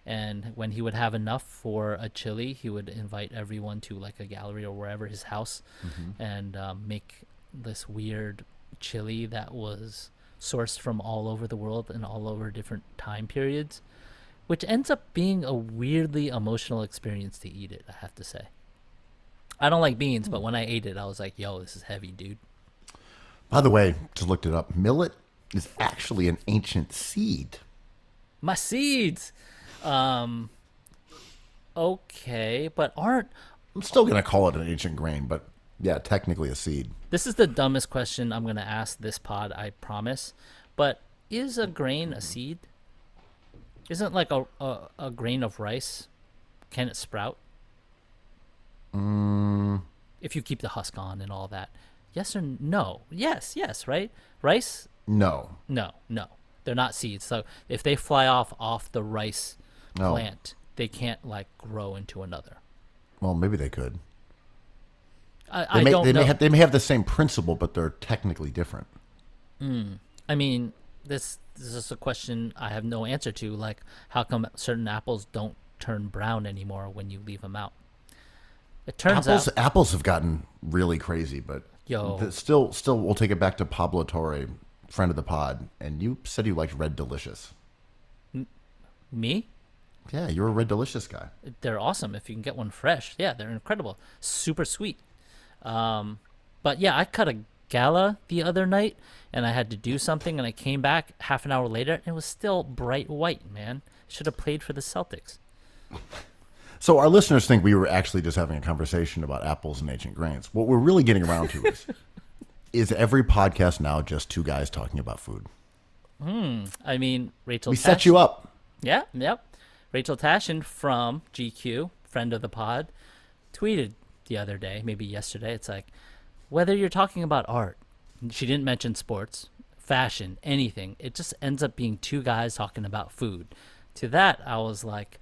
and when he would have enough for a chili, he would invite everyone to like a gallery or wherever his house, and make this weird chili that was sourced from all over the world and all over different time periods, which ends up being a weirdly emotional experience to eat it, I have to say. I don't like beans, but when I ate it, I was like, yo, this is heavy, dude. By the way, just looked it up. Millet is actually an ancient seed. My seeds! Okay, but aren't... I'm still going to call it an ancient grain, but yeah, technically a seed. This is the dumbest question I'm going to ask this pod, I promise. But is a grain a seed? Isn't like a grain of rice, can it sprout? If you keep the husk on and all that. Yes or no? Yes, right? Rice? No. No. They're not seeds. So if they fly off the rice No. plant, they can't like grow into another. Well, maybe they could. I don't know. They may have the same principle, but they're technically different. I mean, this is a question I have no answer to. Like, how come certain apples don't turn brown anymore when you leave them out? It turns out, Apples have gotten really crazy, but still, we'll take it back to Pablo Torre, friend of the pod, and you said you liked Red Delicious. me? Yeah, you're a Red Delicious guy. They're awesome if you can get one fresh. Yeah, they're incredible. Super sweet. But yeah, I cut a gala the other night and I had to do something and I came back half an hour later and it was still bright white, man. Should have played for the Celtics. So our listeners think we were actually just having a conversation about apples and ancient grains. What we're really getting around to is every podcast now just two guys talking about food? I mean, Rachel We Tash, set you up. Yeah, yep. Rachel Tashin from GQ, friend of the pod, tweeted the other day, maybe yesterday, it's like, whether you're talking about art, she didn't mention sports, fashion, anything, it just ends up being two guys talking about food. To that, I was like,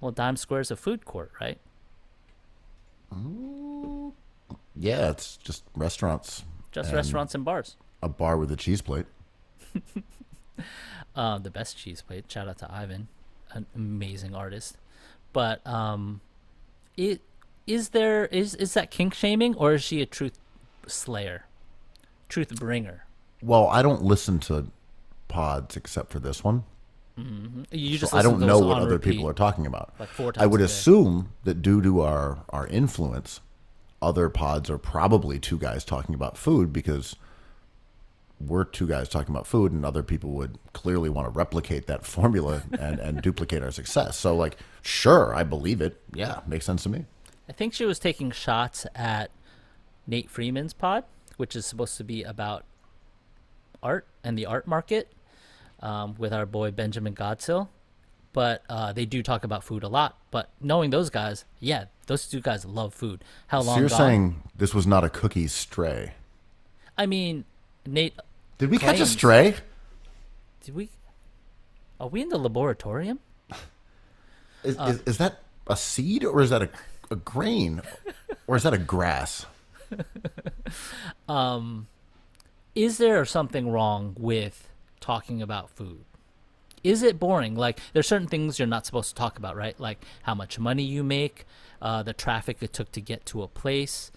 well, Dime Square's a food court, right? Yeah, it's just restaurants. Just and restaurants and bars. a bar with a cheese plate. The best cheese plate. Shout out to Ivan, an amazing artist. But is that kink shaming, or is she a truth slayer, truth bringer? Well, I don't listen to pods except for this one. You just So I don't listen to know those what on other repeat, people are talking about. like 4 times I would a day. assume that due to our influence, other pods are probably two guys talking about food because we're two guys talking about food and other people would clearly want to replicate that formula and duplicate our success. So like, sure, I believe it. Yeah, makes sense to me. I think she was taking shots at Nate Freeman's pod, which is supposed to be about art and the art market, with our boy Benjamin Godsill. But they do talk about food a lot. But knowing those guys, yeah, those two guys love food. How long So you're gone? saying this was not a cookie stray. I mean, Nate, Did we catch a claims- stray? did we? Are we in the laboratorium? Is that a seed or is that a grain or is that a grass? Is there something wrong with talking about food? Is it boring? Like, there's certain things you're not supposed to talk about, right? Like how much money you make, the traffic it took to get to a place,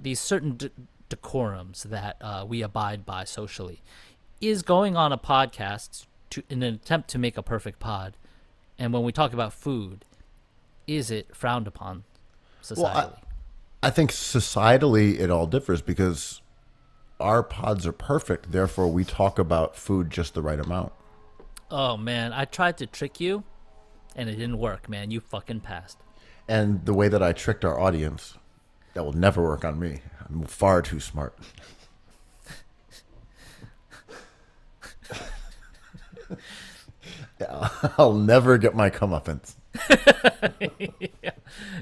these certain decorums that we abide by socially. Is going on a podcast in an attempt to make a perfect pod, and when we talk about food, is it frowned upon societally? Well, I think societally it all differs because our pods are perfect. Therefore, we talk about food just the right amount. Oh man, I tried to trick you, and it didn't work, man. You fucking passed. And the way that I tricked our audience, that will never work on me. I'm far too smart. Yeah, I'll never get my comeuppance.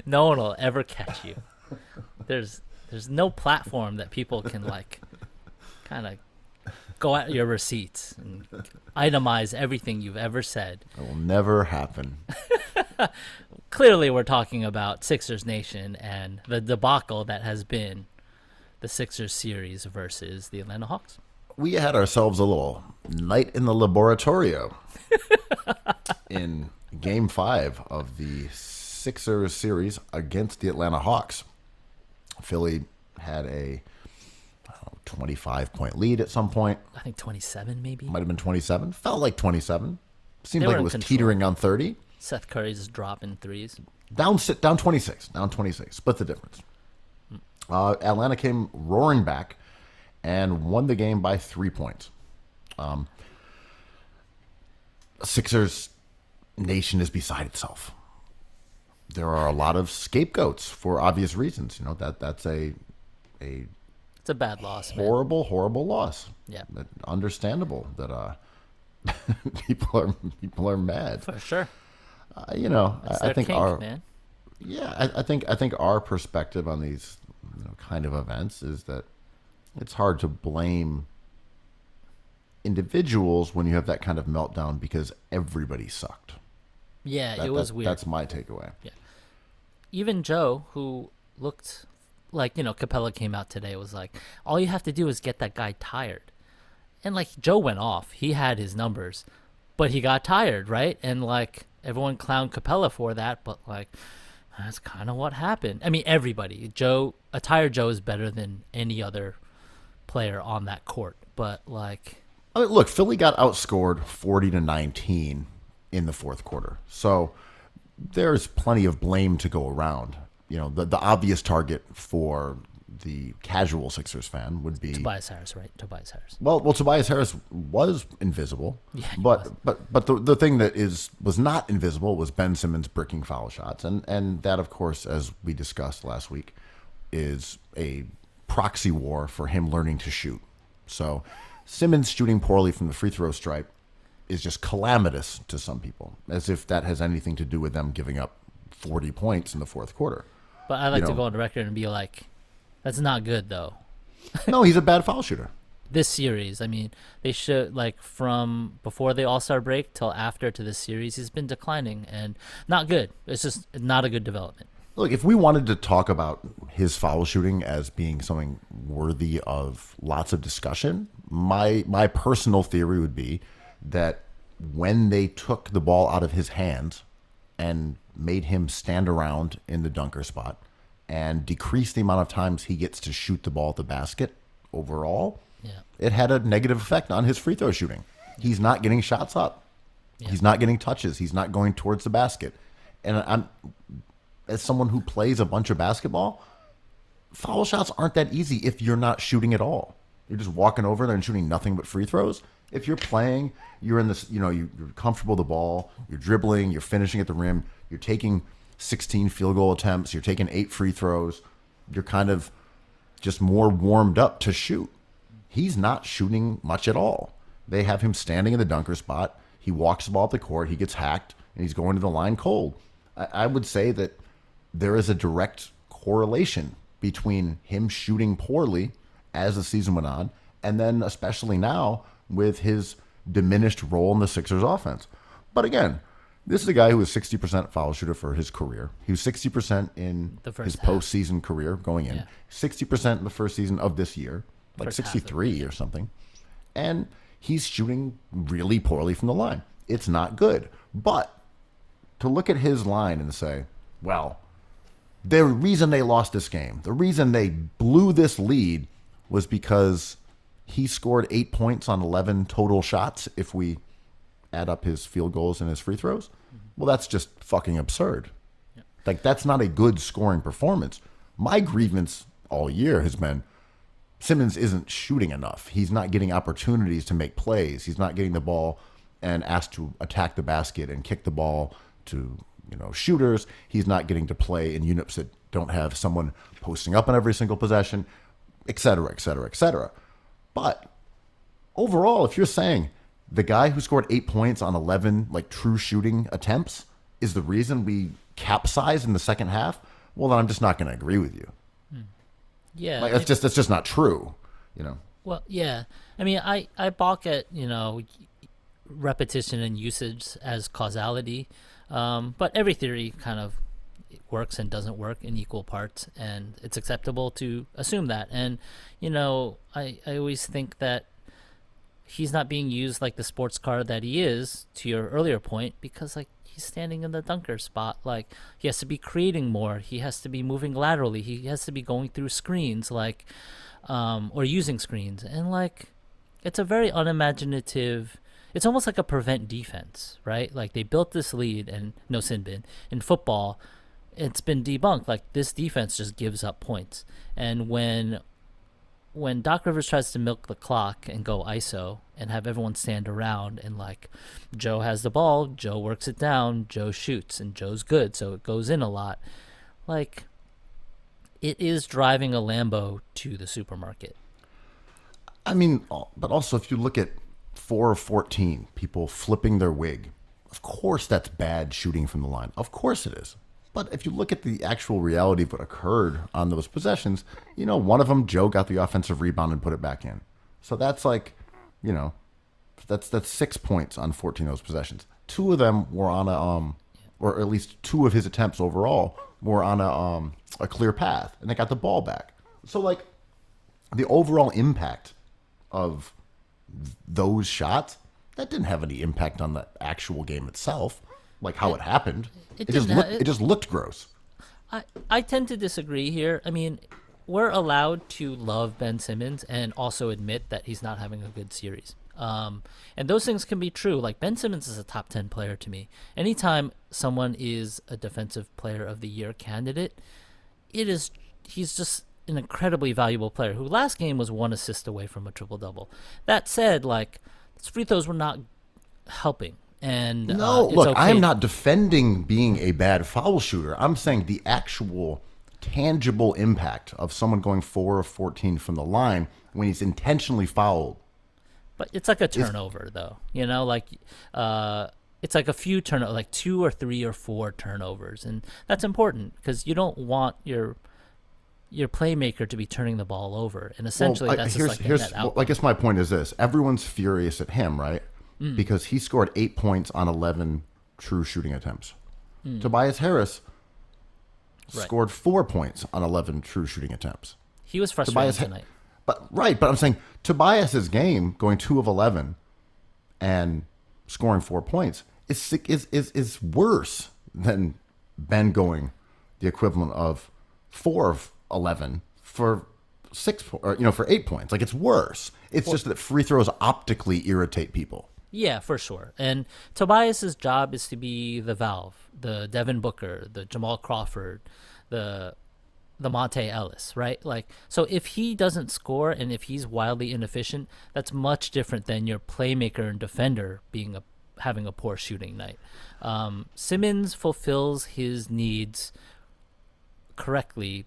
No one will ever catch you. There's no platform that people can like kind of go at your receipts and itemize everything you've ever said. It will never happen. Clearly, we're talking about Sixers Nation and the debacle that has been the Sixers series versus the Atlanta Hawks. We had ourselves a little night in the laboratorio in Game 5 of the Sixers series against the Atlanta Hawks. Philly had a 25-point lead at some point. I think 27 maybe. Might have been 27. Felt like 27. Seemed They like were it in was control. teetering on 30. Seth Curry's dropping threes. Down 26. Down 26. Split the difference. Atlanta came roaring back and won the game by 3 points. Sixers nation is beside itself. There are a lot of scapegoats for obvious reasons. You know, that's a It's a bad loss, man. horrible loss. Yeah. Understandable that people are mad. For sure. You know, It's I their think kink, man. I think our perspective on these kind of events is that it's hard to blame individuals when you have that kind of meltdown because everybody sucked. Yeah, it was weird. That's my takeaway. Even Joe, who looked like, Capella came out today, was like, all you have to do is get that guy tired. And, like, Joe went off. He had his numbers, but he got tired, right? And, like, everyone clowned Capella for that, but, like, that's kind of what happened. I mean, everybody. A tired Joe is better than any other player on that court. But, like... I mean, look, Philly got outscored 40-19 in the fourth quarter. So there's plenty of blame to go around. You know, the obvious target for the casual Sixers fan would be Tobias Harris, right? Tobias Harris. Well, Tobias Harris was invisible. Yeah, he but was. but the thing that was not invisible was Ben Simmons bricking foul shots, and that, of course, as we discussed last week, is a proxy war for him learning to shoot. So Simmons shooting poorly from the free throw stripe is just calamitous to some people, as if that has anything to do with them giving up 40 points in the fourth quarter. But I like You to know. go on the record and be like, that's not good, though. No, he's a bad foul shooter. This series, I mean, they should, like, from before the All-Star break till after to this series, he's been declining and not good. It's just not a good development. Look, if we wanted to talk about his foul shooting as being something worthy of lots of discussion, my personal theory would be that when they took the ball out of his hands and made him stand around in the dunker spot and decrease the amount of times he gets to shoot the ball at the basket overall, Yeah. it had a negative effect on his free throw shooting. He's not getting shots up. Yeah. He's not getting touches. He's not going towards the basket. And I'm, as someone who plays a bunch of basketball, foul shots aren't that easy if you're not shooting at all. You're just walking over there and shooting nothing but free throws. If you're playing, you're in this, you're comfortable with the ball, you're dribbling, you're finishing at the rim, you're taking 16 field goal attempts, you're taking 8 free throws, you're kind of just more warmed up to shoot. He's not shooting much at all. They have him standing in the dunker spot. He walks the ball up the court, he gets hacked, and he's going to the line cold. I would say that there is a direct correlation between him shooting poorly as the season went on, and then especially now with his diminished role in the Sixers offense. But again, this is a guy who was 60% foul shooter for his career. He was 60% in The first his half. postseason career going in, Yeah. 60% in the first season of this year, like First half of 63 or something. And he's shooting really poorly from the line. It's not good. But to look at his line and say, well, the reason they lost this game, the reason they blew this lead was because he scored 8 points on 11 total shots if we add up his field goals and his free throws. Well, that's just fucking absurd. Like, that's not a good scoring performance. My grievance all year has been Simmons isn't shooting enough. He's not getting opportunities to make plays. He's not getting the ball and asked to attack the basket and kick the ball to, shooters. He's not getting to play in units that don't have someone posting up on every single possession, et cetera, et cetera, et cetera. But overall, if you're saying the guy who scored 8 points on 11 true shooting attempts is the reason we capsized in the second half, well, then I'm just not going to agree with you. Yeah. That's just not true. Well, yeah. I mean, I balk at, repetition and usage as causality. But every theory kind of works and doesn't work in equal parts, and it's acceptable to assume that. And, I always think that he's not being used like the sports car that he is, to your earlier point, because, he's standing in the dunker spot. He has to be creating more. He has to be moving laterally. He has to be going through screens. or using screens, and like it's a very unimaginative. It's almost like a prevent defense, right? Like they built this lead, and no sin bin in football. It's been debunked. Like this defense just gives up points, and when Doc Rivers tries to milk the clock and go ISO and have everyone stand around and like Joe has the ball, Joe works it down, Joe shoots, and Joe's good, so it goes in a lot. Like it is driving a Lambo to the supermarket. I mean, but also if you look at 4 of 14 people flipping their wig, of course that's bad shooting from the line. Of course it is. But if you look at the actual reality of what occurred on those possessions, one of them, Joe got the offensive rebound and put it back in. So that's like, that's 6 points on 14 of those possessions. 2 of them were on or at least 2 of his attempts overall were on a clear path, and they got the ball back. So like the overall impact of those shots, that didn't have any impact on the actual game itself, like how it happened. It just looked gross. I tend to disagree here. I mean, we're allowed to love Ben Simmons and also admit that he's not having a good series. And those things can be true. Like Ben Simmons is a top 10 player to me. Anytime someone is a defensive player of the year candidate, he's just an incredibly valuable player who last game was 1 assist away from a triple-double. That said, like his free throws were not helping. And no, look, okay. I am not defending being a bad foul shooter. I'm saying the actual tangible impact of someone going 4 of 14 from the line when he's intentionally fouled. But it's like a turnover, though. Like it's like a few turnovers, like 2 or 3 or 4 turnovers, and that's important because you don't want your playmaker to be turning the ball over, and essentially that's just like a net outcome. I guess my point is this: everyone's furious at him, right? Because he scored 8 points on 11 true shooting attempts. Tobias Harris scored 4 points on 11 true shooting attempts. He was frustrated tonight. But I'm saying Tobias's game going 2 of 11 and scoring 4 points is worse than Ben going the equivalent of 4 of 11 for 8 points. Like it's worse. It's just that free throws optically irritate people. Yeah, for sure. And Tobias's job is to be the valve, the Devin Booker, the Jamal Crawford, the Monte Ellis, right? Like, so if he doesn't score and if he's wildly inefficient, that's much different than your playmaker and defender having a poor shooting night. Simmons fulfills his needs correctly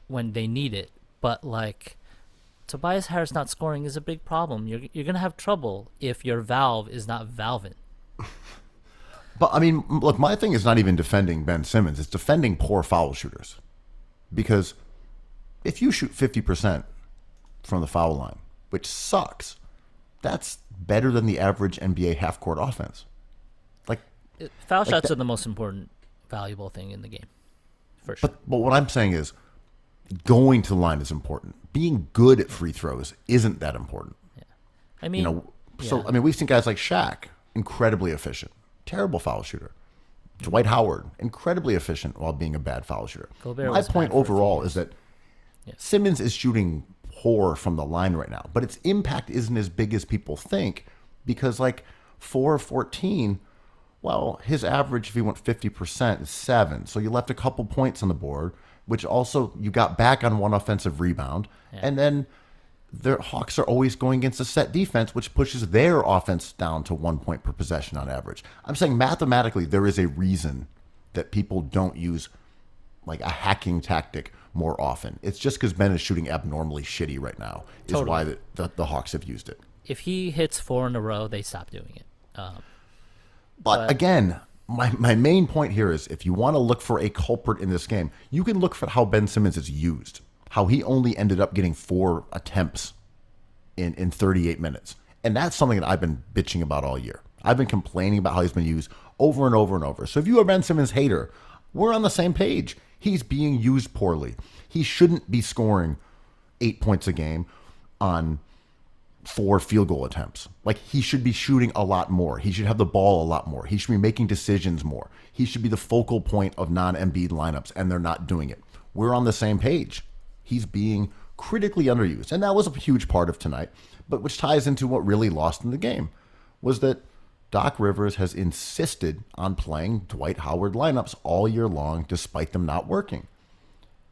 when they need it, but like Tobias Harris not scoring is a big problem. You're gonna have trouble if your valve is not valving. But I mean, look, my thing is not even defending Ben Simmons; it's defending poor foul shooters. Because if you shoot 50% from the foul line, which sucks, that's better than the average NBA half-court offense. Foul shots are the most important, valuable thing in the game, for sure. But what I'm saying is, going to the line is important. Being good at free throws isn't that important. Yeah. I mean, I mean, we've seen guys like Shaq, incredibly efficient, terrible foul shooter. Dwight Howard, incredibly efficient while being a bad foul shooter. My point overall is that Simmons is shooting poor from the line right now, but its impact isn't as big as people think because, like, 4 of 14, well, his average, if he went 50%, is 7. So you left a couple points on the board, which also you got back on 1 offensive rebound. Yeah. And then the Hawks are always going against a set defense, which pushes their offense down to 1 point per possession on average. I'm saying mathematically, there is a reason that people don't use like a hacking tactic more often. It's just because Ben is shooting abnormally shitty right now is why the Hawks have used it. If he hits 4 in a row, they stop doing it. But again, my main point here is if you want to look for a culprit in this game, you can look for how Ben Simmons is used, how he only ended up getting 4 attempts in 38 minutes. And that's something that I've been bitching about all year. I've been complaining about how he's been used over and over and over. So if you are a Ben Simmons hater, we're on the same page. He's being used poorly. He shouldn't be scoring 8 points a game on 4 field goal attempts. Like, he should be shooting a lot more. He should have the ball a lot more. He should be making decisions more. He should be the focal point of non-Embiid lineups, and they're not doing it. We're on the same page. He's being critically underused. And that was a huge part of tonight, but which ties into what really lost in the game was that Doc Rivers has insisted on playing Dwight Howard lineups all year long, despite them not working.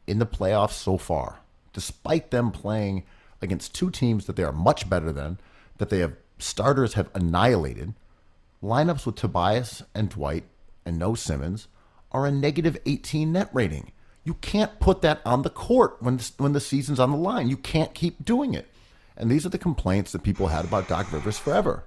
In the playoffs so far, despite them playing against two teams that they are much better than, that they have starters have annihilated, lineups with Tobias and Dwight and no Simmons are a negative 18 net rating. You can't put that on the court when the season's on the line. You can't keep doing it. And these are the complaints that people had about Doc Rivers forever.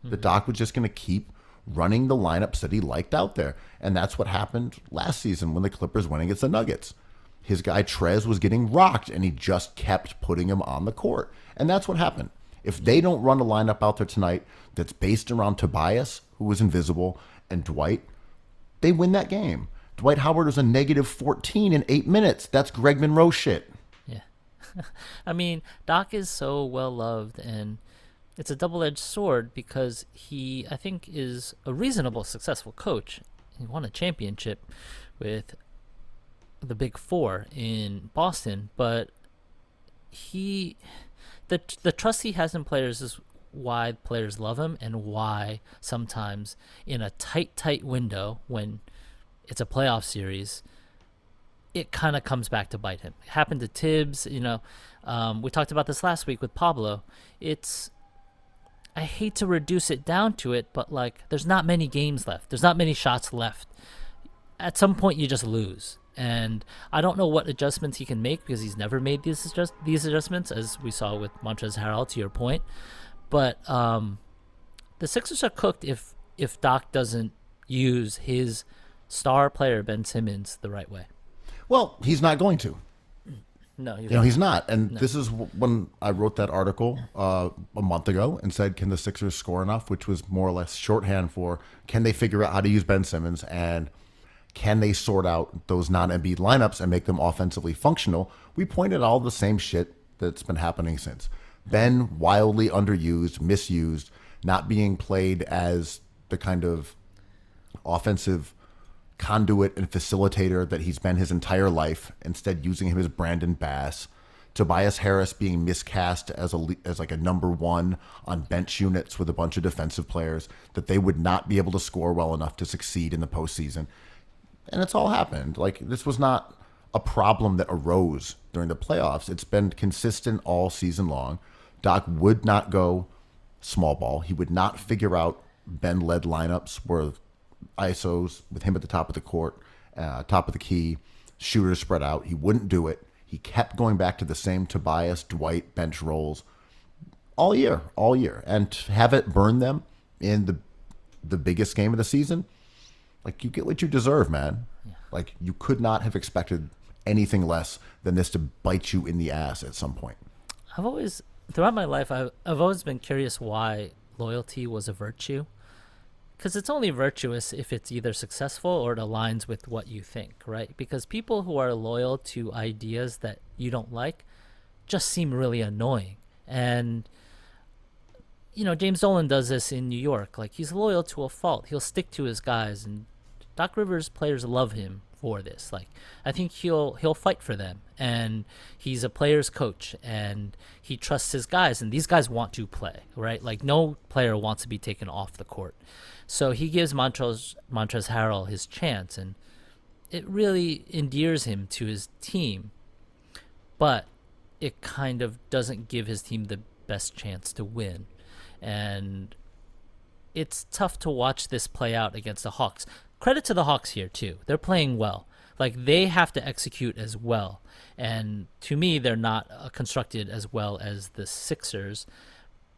The Doc was just going to keep running the lineups that he liked out there. And that's what happened last season when the Clippers went against the Nuggets. His guy Trez was getting rocked, and he just kept putting him on the court. And that's what happened. If they don't run a lineup out there tonight that's based around Tobias, who was invisible, and Dwight, they win that game. Dwight Howard was a negative 14 in 8 minutes. That's Greg Monroe shit. Yeah. I mean, Doc is so well loved, and it's a double-edged sword because he, I think, is a reasonable, successful coach. He won a championship with the Big Four in Boston, but the trust he has in players is why players love him, and why sometimes in a tight window when it's a playoff series, it kind of comes back to bite him. It happened to Tibbs, we talked about this last week with Pablo. I hate to reduce it down to it, but like there's not many games left. There's not many shots left. At some point you just lose. And I don't know what adjustments he can make because he's never made these adjustments, as we saw with Montrezl Harrell, to your point. But the Sixers are cooked if Doc doesn't use his star player, Ben Simmons, the right way. Well, he's not going to. No, he's not. And this is when I wrote that article a month ago and said, can the Sixers score enough? Which was more or less shorthand for, can they figure out how to use Ben Simmons, and can they sort out those non-Embiid lineups and make them offensively functional? We pointed all the same shit that's been happening since. Ben wildly underused, misused, not being played as the kind of offensive conduit and facilitator that he's been his entire life, instead using him as Brandon Bass. Tobias Harris being miscast as like a number one on bench units with a bunch of defensive players that they would not be able to score well enough to succeed in the postseason. And it's all happened. Like, this was not a problem that arose during the playoffs. It's been consistent all season long. Doc would not go small ball. He would not figure out Ben-led lineups where ISOs with him at the top of the court, top of the key, shooters spread out. He wouldn't do it. He kept going back to the same Tobias, Dwight bench roles all year. And to have it burn them in the biggest game of the season, like, you get what you deserve, man. Yeah. Like, you could not have expected anything less than this to bite you in the ass at some point. Throughout my life, I've always been curious why loyalty was a virtue. Because it's only virtuous if it's either successful or it aligns with what you think, right? Because people who are loyal to ideas that you don't like just seem really annoying. And, James Dolan does this in New York. Like, he's loyal to a fault. He'll stick to his guys. And Doc Rivers players love him for this. Like, I think he'll fight for them. And he's a player's coach, and he trusts his guys, and these guys want to play, right? Like, no player wants to be taken off the court. So he gives Montrezl Harrell his chance, and it really endears him to his team. But it kind of doesn't give his team the best chance to win. And it's tough to watch this play out against the Hawks. Credit to the Hawks here, too. They're playing well. Like, they have to execute as well. And to me, they're not constructed as well as the Sixers,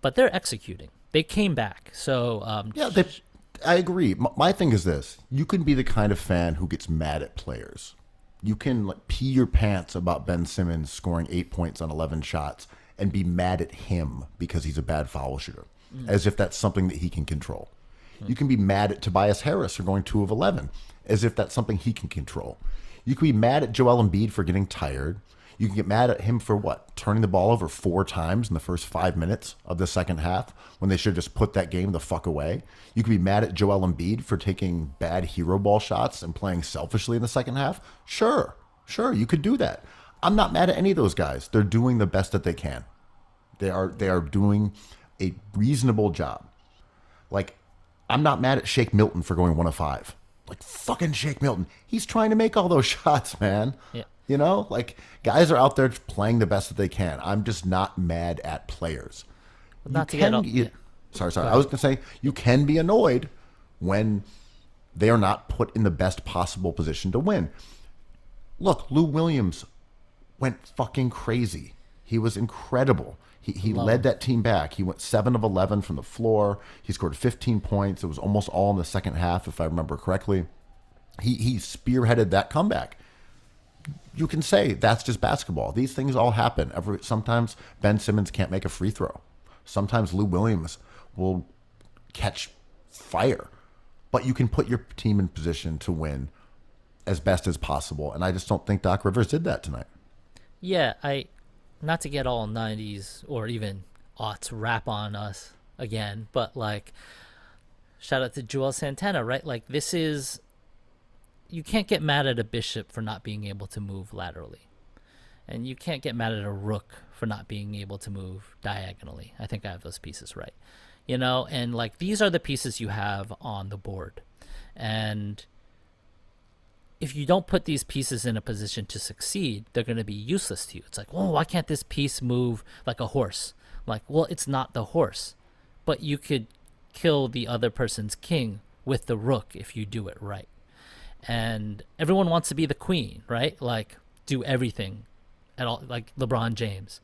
but they're executing. They came back. So, I agree. My thing is this. You can be the kind of fan who gets mad at players. You can pee your pants about Ben Simmons scoring 8 points on 11 shots and be mad at him because he's a bad foul shooter, as if that's something that he can control. You can be mad at Tobias Harris for going 2 of 11, as if that's something he can control. You can be mad at Joel Embiid for getting tired. You can get mad at him for turning the ball over 4 times in the first 5 minutes of the second half when they should have just put that game the fuck away. You can be mad at Joel Embiid for taking bad hero ball shots and playing selfishly in the second half. Sure, you could do that. I'm not mad at any of those guys. They're doing the best that they can. They are doing a reasonable job. Like, I'm not mad at Shake Milton for going 1 of 5. Like, fucking Shake Milton. He's trying to make all those shots, man. Yeah. You know, like, guys are out there playing the best that they can. I'm just not mad at players. Not to get Sorry. I was going to say, you can be annoyed when they are not put in the best possible position to win. Look, Lou Williams went fucking crazy. He was incredible. He led that team back. He went 7 of 11 from the floor. He scored 15 points. It was almost all in the second half, if I remember correctly. He spearheaded that comeback. You can say that's just basketball. These things all happen. Sometimes Ben Simmons can't make a free throw. Sometimes Lou Williams will catch fire. But you can put your team in position to win as best as possible. And I just don't think Doc Rivers did that tonight. Yeah, not to get all 90s or even aughts rap on us again, but like, shout out to Joel Santana, right? Like, you can't get mad at a Bishop for not being able to move laterally. And you can't get mad at a Rook for not being able to move diagonally. I think I have those pieces right. You know, and like, these are the pieces you have on the board. And if you don't put these pieces in a position to succeed, they're going to be useless to you. It's like, oh, why can't this piece move like a horse? Like, well, it's not the horse, but you could kill the other person's king with the rook if you do it right. And everyone wants to be the queen, right? Like, do everything at all, like LeBron James.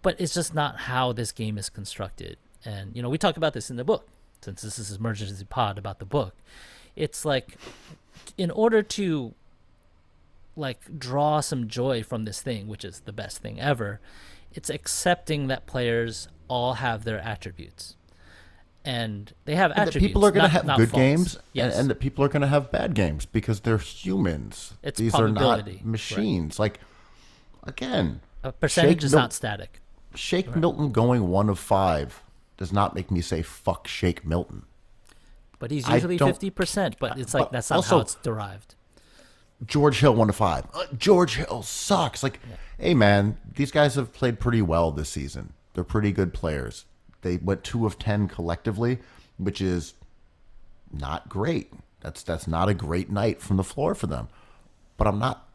But it's just not how this game is constructed. And, you know, we talk about this in the book, since this is Emergency Pod about the book. It's like, in order to like draw some joy from this thing, which is the best thing ever, it's accepting that players all have their attributes, and they have attributes. That people are going to have good faults. games, Yes. and that people are going to have bad games because they're humans. It's These are not probability, machines. Like, again, A percentage is not static. Shake Milton going 1 of 5 does not make me say fuck Shake Milton. But he's I usually don't- 50%. But it's like, but that's not also- how it's derived. George Hill 1 of 5. George Hill sucks. Like, hey man, these guys have played pretty well this season. They're pretty good players. They went 2 of 10 collectively, which is not great. That's not a great night from the floor for them. But I'm not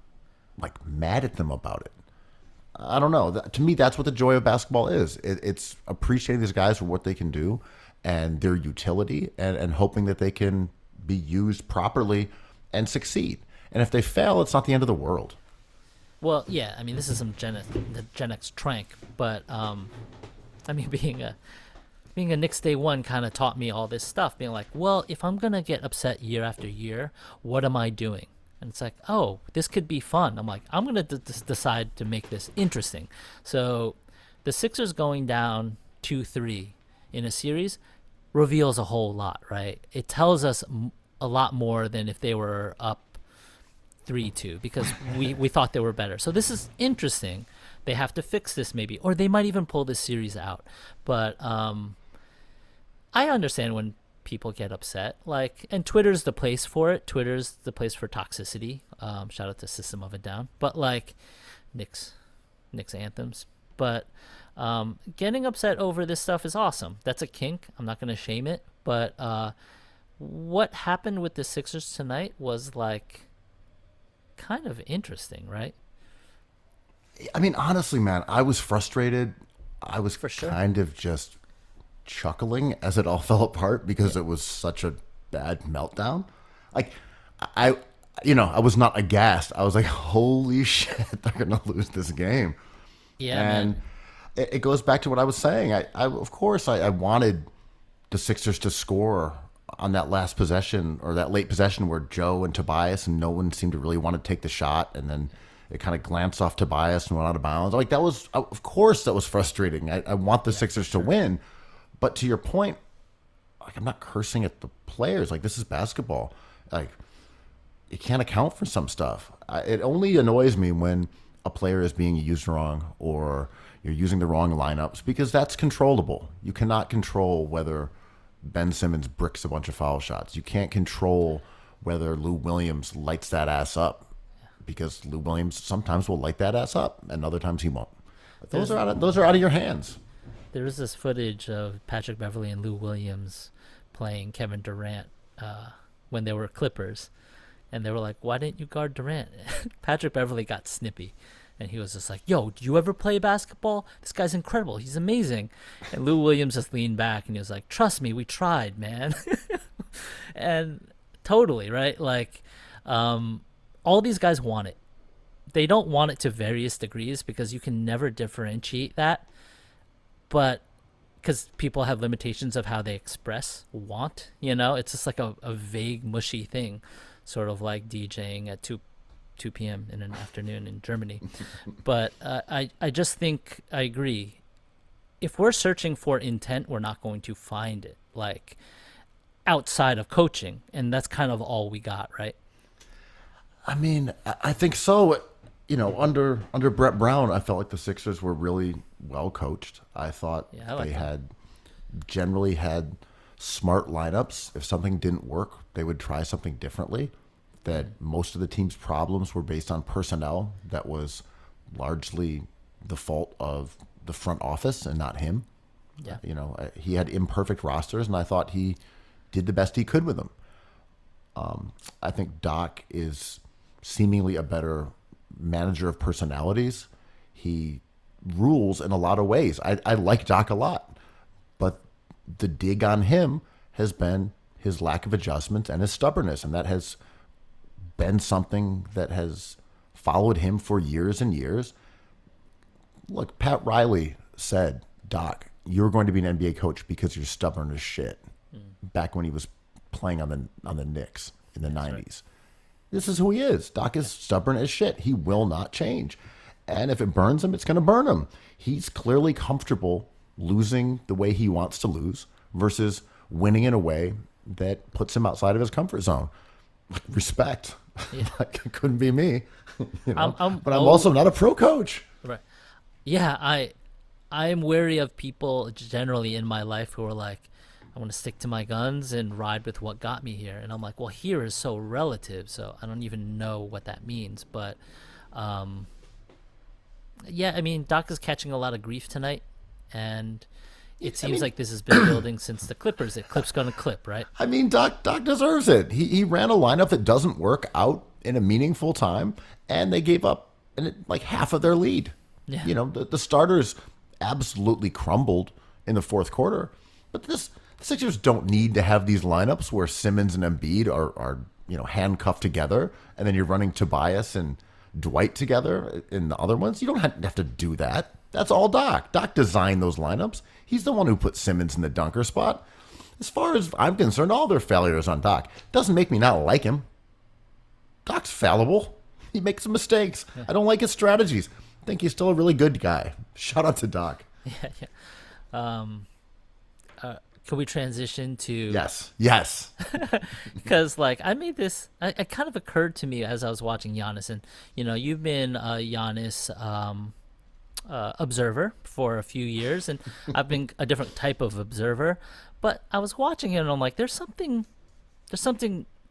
like mad at them about it. I don't know. To me, that's what the joy of basketball is. It's appreciating these guys for what they can do and their utility, and hoping that they can be used properly and succeed. And if they fail, it's not the end of the world. Well, yeah, I mean, this is some Gen X trank, but I mean, being a Knicks day one kind of taught me all this stuff, being like, well, if I'm gonna get upset year after year, what am I doing? And it's like, oh, this could be fun. I'm like, I'm gonna decide to make this interesting. So the Sixers going down 2-3 in a series reveals a whole lot, right? It tells us a lot more than if they were up 3-2, because we thought they were better. So this is interesting. They have to fix this maybe, or they might even pull this series out. But I understand when people get upset, like, and Twitter's the place for it. Twitter's the place for toxicity. Shout out to System of a Down, but like Knicks anthems. But getting upset over this stuff is awesome. That's a kink. I'm not going to shame it. But what happened with the Sixers tonight was like kind of interesting, right? I mean, honestly, man, I was frustrated. I was For sure. kind of just chuckling as it all fell apart because it was such a bad meltdown. Like, I was not aghast. I was like, holy shit, they're going to lose this game. Yeah, And man. it goes back to what I was saying. I of course, I wanted the Sixers to score on that last possession, or that late possession where Joe and Tobias, and no one seemed to really want to take the shot, and then it kind of glanced off Tobias and went out of bounds. Like, that was, of course, that was frustrating. I want the Sixers to win. But to your point, like, I'm not cursing at the players. Like, this is basketball. Like, you can't account for some stuff. It only annoys me when a player is being used wrong, or you're using the wrong lineups, because that's controllable. You cannot control whether Ben Simmons bricks a bunch of foul shots. You can't control whether Lou Williams lights that ass up. because Lou Williams sometimes will light that ass up, and other times he won't. But those are out of your hands. There was this footage of Patrick Beverley and Lou Williams playing Kevin Durant when they were Clippers, and they were like, "Why didn't you guard Durant?" Patrick Beverley got snippy, and he was just like, "Yo, do you ever play basketball? This guy's incredible. He's amazing." And Lou Williams just leaned back and he was like, "Trust me, we tried, man." And totally right, like all these guys want it. They don't want it to various degrees because you can never differentiate that. But because people have limitations of how they express want, it's just like a vague, mushy thing, sort of like DJing at 2 p.m. in an afternoon in Germany. But I just think I agree. If we're searching for intent, we're not going to find it, like outside of coaching. And that's kind of all we got, right? I mean, I think so. Under Brett Brown, I felt like the Sixers were really well coached. I thought they generally had smart lineups. If something didn't work, they would try something differently. That most of the team's problems were based on personnel that was largely the fault of the front office and not him. Yeah. He had imperfect rosters, and I thought he did the best he could with them. I think Doc is seemingly a better manager of personalities. He rules in a lot of ways. I like Doc a lot, but the dig on him has been his lack of adjustment and his stubbornness, and that has been something that has followed him for years and years. Look, Pat Riley said, "Doc, you're going to be an NBA coach because you're stubborn as shit." Back when he was playing on the Knicks in the 90s. Right. This is who he is. Doc is stubborn as shit. He will not change. And if it burns him, it's going to burn him. He's clearly comfortable losing the way he wants to lose versus winning in a way that puts him outside of his comfort zone. Respect. Yeah. Like, it couldn't be me. But I'm also not a pro coach. Right. Yeah, I'm wary of people generally in my life who are like, I want to stick to my guns and ride with what got me here. And I'm like, well, here is so relative, so I don't even know what that means. But, yeah, I mean, Doc is catching a lot of grief tonight. And it seems like this has been building since the Clippers. The clip's going to clip, right? I mean, Doc deserves it. He ran a lineup that doesn't work out in a meaningful time, and they gave up like half of their lead. Yeah. The starters absolutely crumbled in the fourth quarter. But the Sixers don't need to have these lineups where Simmons and Embiid are handcuffed together, and then you're running Tobias and Dwight together in the other ones. You don't have to do that. That's all Doc. Doc designed those lineups. He's the one who put Simmons in the dunker spot. As far as I'm concerned, all their failures on Doc doesn't make me not like him. Doc's fallible. He makes some mistakes. Yeah. I don't like his strategies. I think he's still a really good guy. Shout out to Doc. Yeah. Can we transition to... Yes. Because, I made this... It kind of occurred to me as I was watching Giannis. And, you've been a Giannis observer for a few years. And I've been a different type of observer. But I was watching him, and I'm like, there's something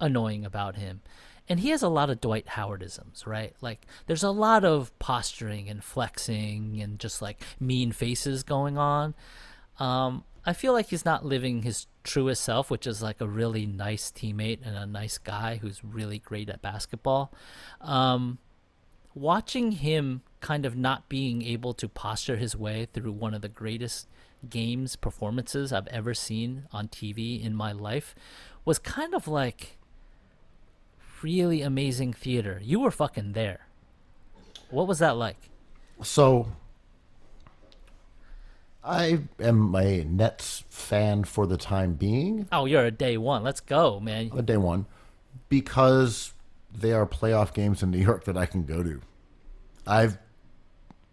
annoying about him. And he has a lot of Dwight Howardisms, right? Like, there's a lot of posturing and flexing and just, mean faces going on. I feel like he's not living his truest self, which is a really nice teammate and a nice guy who's really great at basketball. Watching him kind of not being able to posture his way through one of the greatest performances I've ever seen on TV in my life was kind of really amazing theater. You were fucking there. What was that like? So... I am a Nets fan for the time being. Oh, you're a day one. Let's go, man. A day one. Because they are playoff games in New York that I can go to. I've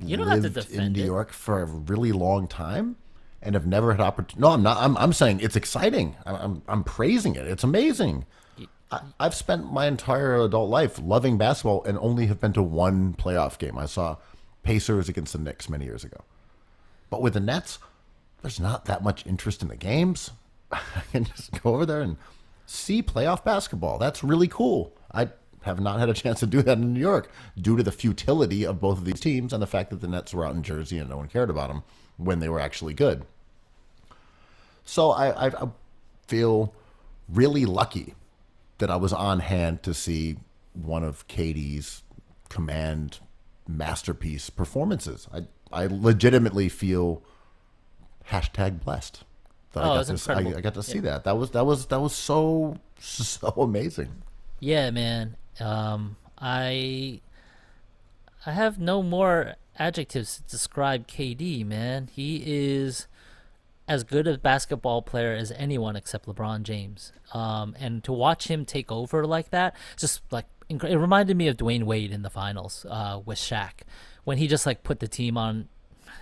lived in New York for a really long time and have never had opportunity. No, I'm not. I'm saying it's exciting. I'm praising it. It's amazing. I've spent my entire adult life loving basketball and only have been to one playoff game. I saw Pacers against the Knicks many years ago. But with the Nets, there's not that much interest in the games. I can just go over there and see playoff basketball. That's really cool. I have not had a chance to do that in New York due to the futility of both of these teams and the fact that the Nets were out in Jersey and no one cared about them when they were actually good. So I feel really lucky that I was on hand to see one of KD's command masterpiece performances. I legitimately feel #blessed. That Oh, it's incredible. I got to see that. That was so amazing. Yeah, man. I have no more adjectives to describe KD, man. He is as good a basketball player as anyone except LeBron James. And to watch him take over like that, just like it reminded me of Dwayne Wade in the finals with Shaq, when he just like put the team on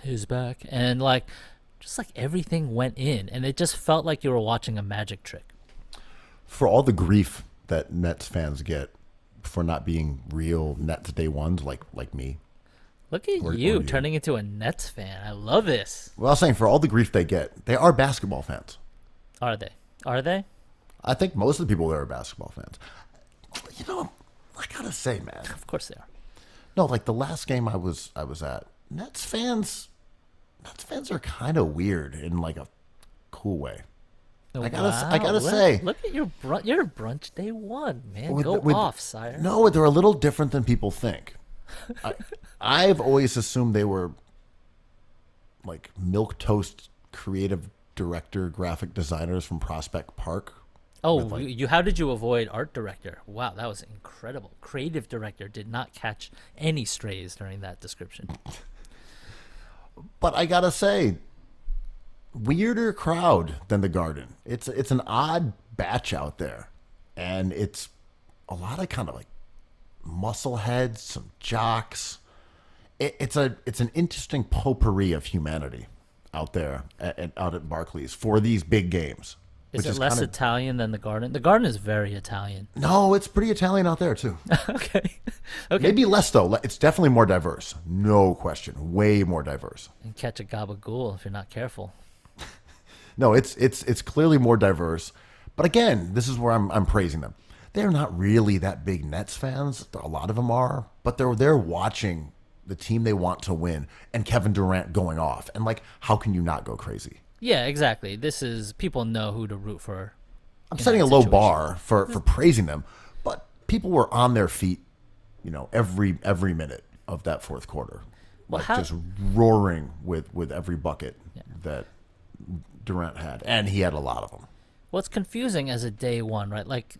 his back and like just like everything went in, and it just felt like you were watching a magic trick. For all the grief that Nets fans get for not being real Nets day ones like me. Look at Or you you. turning into a Nets fan. I love this. Well, I was saying for all the grief they get, they are basketball fans. Are they? Are they? I think most of the people there are basketball fans. You know, I gotta say, man. Of course they are. No, like the last game I was at, Nets fans are kind of weird in like a cool way. I gotta Wow, say. Look at your brunch day one, man. With- Go with- off, sire. No, they're a little different than people think. I've always assumed they were like milquetoast creative director, graphic designers from Prospect Park. Oh, with, like- you how did you avoid art director? Wow, that was incredible. Creative director did not catch any strays during that description. But I gotta say, weirder crowd than the Garden. It's an odd batch out there, and it's a lot of kind of like muscleheads, some jocks. It's an interesting potpourri of humanity out there out at Barclays for these big games. Is which it less kinda- Italian than the Garden? The Garden is very Italian. No, it's pretty Italian out there too. Okay. Okay. Maybe less though. It's definitely more diverse. No question. Way more diverse. And catch a gabagool if you're not careful. No, it's clearly more diverse. But again, this is where I'm praising them. They're not really that big Nets fans. A lot of them are, but they're watching the team they want to win and Kevin Durant going off. And like, how can you not go crazy? Yeah, exactly. This is people know who to root for. I'm in setting that a low situation. bar for praising them, but people were on their feet, every minute of that fourth quarter, Well, like how- just roaring with every bucket that Durant had, and he had a lot of them. What's confusing as a day one, right? Like,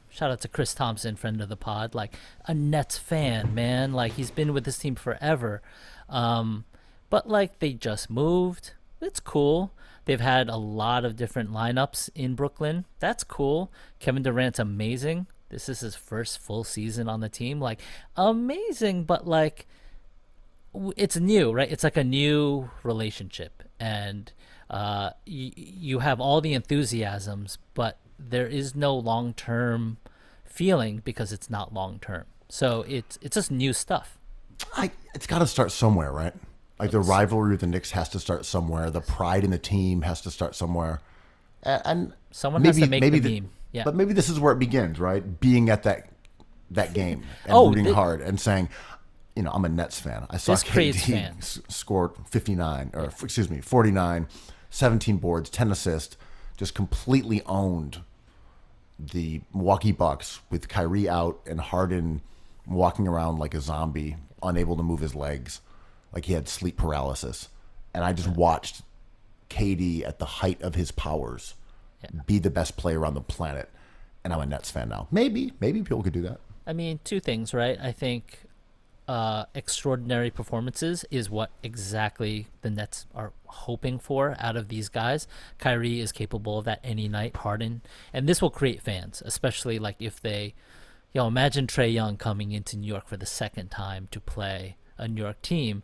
shout out to Chris Thompson, friend of the pod, like a Nets fan, man. Like he's been with this team forever. But like they just moved. It's cool. They've had a lot of different lineups in Brooklyn. That's cool. Kevin Durant's amazing. This is his first full season on the team. Like amazing, but like it's new, right? It's like a new relationship, and you have all the enthusiasms, but there is no long-term feeling because it's not long-term. So it's just new stuff. It's got to start somewhere, right? Like the rivalry with the Knicks has to start somewhere. The pride in the team has to start somewhere, and Someone has to make the beam. Yeah. But maybe this is where it begins, right? Being at that game and Oh, rooting hard and saying, I'm a Nets fan. I saw This creates KD fans. scored 49, 17 boards, 10 assists, just completely owned the Milwaukee Bucks with Kyrie out and Harden walking around like a zombie, unable to move his legs, like he had sleep paralysis. And I just watched KD at the height of his powers be the best player on the planet. And I'm a Nets fan now. Maybe people could do that. I mean, two things, right? I think extraordinary performances is what exactly the Nets are hoping for out of these guys. Kyrie is capable of that any night, Harden. And this will create fans, especially like if they, imagine Trae Young coming into New York for the second time to play a New York team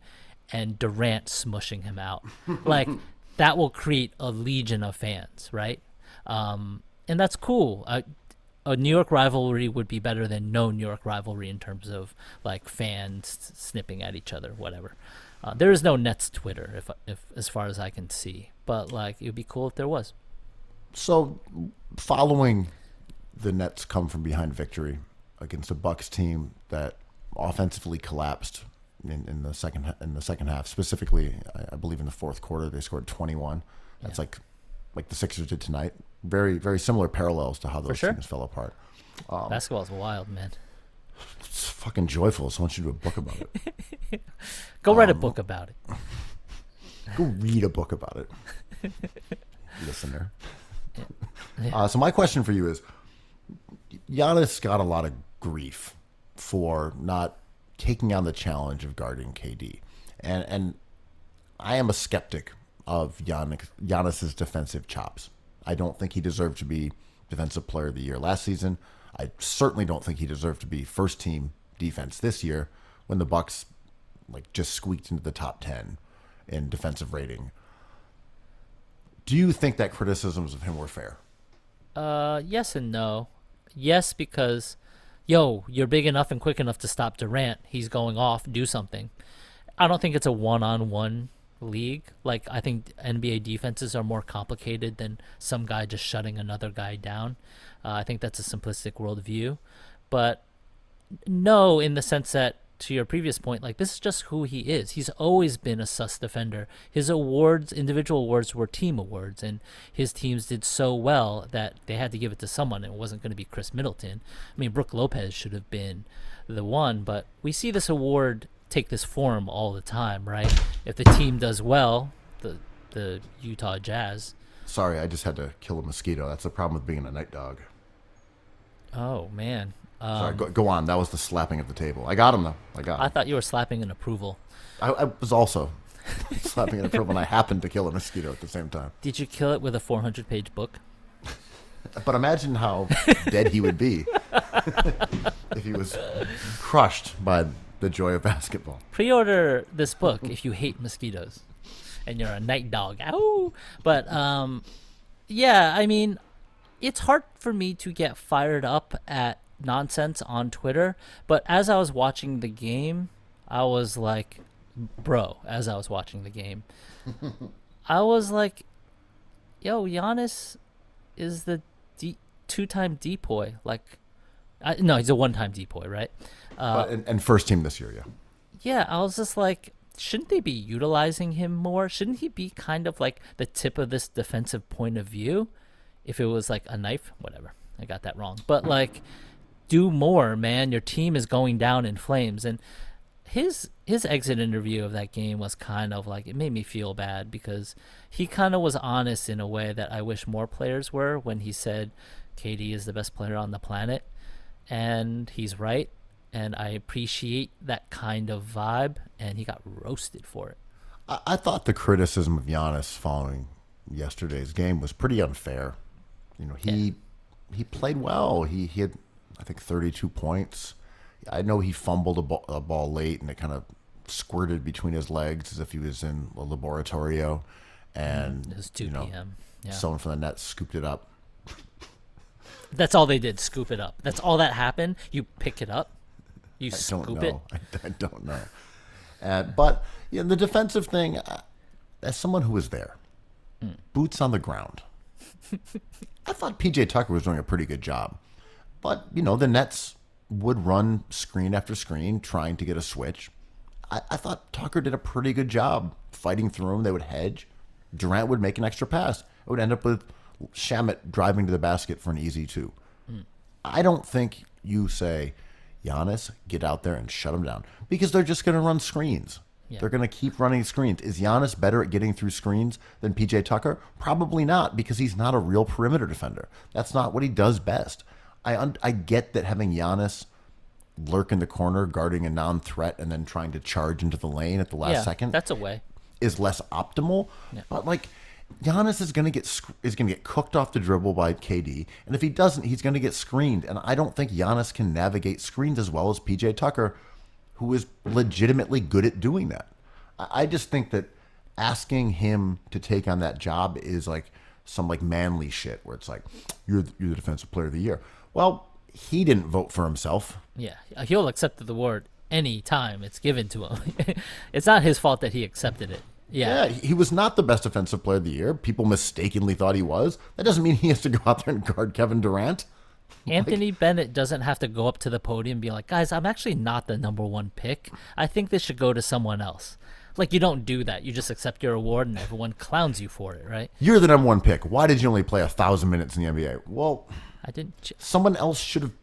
and Durant smushing him out. Like, that will create a legion of fans, right? And that's cool. A New York rivalry would be better than no New York rivalry in terms of like fans snipping at each other, whatever. There is no Nets Twitter, if as far as I can see, but like it would be cool if there was. So, following the Nets come from behind victory against a Bucks team that offensively collapsed in the second half. Specifically, I believe in the fourth quarter they scored 21. That's like the Sixers did tonight. Very, very similar parallels to how those teams fell apart. Basketball's wild, man. It's fucking joyful. So I want you to do a book about it. Go write a book about it. Go read a book about it. Listener. So my question for you is, Giannis got a lot of grief for not taking on the challenge of guarding KD. And I am a skeptic of Giannis's defensive chops. I don't think he deserved to be Defensive Player of the Year last season. I certainly don't think he deserved to be first team defense this year when the Bucks just squeaked into the top 10 in defensive rating. Do you think that criticisms of him were fair? Yes and no. Yes, because, you're big enough and quick enough to stop Durant. He's going off. Do something. I don't think it's a one-on-one league. I think NBA defenses are more complicated than some guy just shutting another guy down. I think that's a simplistic worldview. But no, in the sense that, to your previous point, this is just who he is. He's always been a sus defender. His awards, individual awards, were team awards, and his teams did so well that they had to give it to someone. It wasn't going to be Chris Middleton. I mean, Brook Lopez should have been the one, but we see this award take this form all the time, right? If the team does well, the Utah Jazz. Sorry, I just had to kill a mosquito. That's the problem with being a night dog. Oh, man. Sorry, go on. That was the slapping at the table. I got him, though. I thought you were slapping in approval. I was also slapping in approval, and I happened to kill a mosquito at the same time. Did you kill it with a 400-page book? But imagine how dead he would be if he was crushed by the joy of basketball. Pre-order this book if you hate mosquitoes and you're a night dog. Ow! But, yeah, I mean, it's hard for me to get fired up at nonsense on Twitter, but as I was watching the game, I was like, as I was watching the game, I was like, Giannis is the two-time depoy. No, he's a one-time depoy, right? And first team this year, yeah. Yeah, I was just like, shouldn't they be utilizing him more? Shouldn't he be kind of like the tip of this defensive point of view? If it was like a knife, whatever. I got that wrong. But do more, man. Your team is going down in flames. And his exit interview of that game was kind of it made me feel bad because he kind of was honest in a way that I wish more players were when he said KD is the best player on the planet. And he's right. And I appreciate that kind of vibe. And he got roasted for it. I thought the criticism of Giannis following yesterday's game was pretty unfair. He played well. He had, I think, 32 points. I know he fumbled a ball late, and it kind of squirted between his legs as if he was in a laboratorio. And, it was 2 p.m. Yeah. Someone from the net scooped it up. That's all they did, scoop it up. That's all that happened. You pick it up. You scoop it. I don't know. But the defensive thing, as someone who was there, boots on the ground, I thought PJ Tucker was doing a pretty good job. But, the Nets would run screen after screen trying to get a switch. I thought Tucker did a pretty good job fighting through them. They would hedge. Durant would make an extra pass. It would end up with Shamet driving to the basket for an easy 2. I don't think you say, Giannis, get out there and shut them down. Because they're just going to run screens. Yeah. They're going to keep running screens. Is Giannis better at getting through screens than PJ Tucker? Probably not, because he's not a real perimeter defender. That's not what he does best. I get that having Giannis lurk in the corner, guarding a non-threat, and then trying to charge into the lane at the last second. That's a way. Is less optimal. Yeah. But Giannis is going to get cooked off the dribble by KD, and if he doesn't, he's going to get screened. And I don't think Giannis can navigate screens as well as PJ Tucker, who is legitimately good at doing that. I just think that asking him to take on that job is some manly shit where it's you're the defensive player of the year. Well, he didn't vote for himself. Yeah, he'll accept the award any time it's given to him. It's not his fault that he accepted it. Yeah, he was not the best defensive player of the year. People mistakenly thought he was. That doesn't mean he has to go out there and guard Kevin Durant. Anthony Bennett doesn't have to go up to the podium and be like, guys, I'm actually not the number one pick. I think this should go to someone else. Like, you don't do that. You just accept your award and everyone clowns you for it, right? You're the number one pick. Why did you only play 1,000 minutes in the NBA? Well, I didn't. someone else should have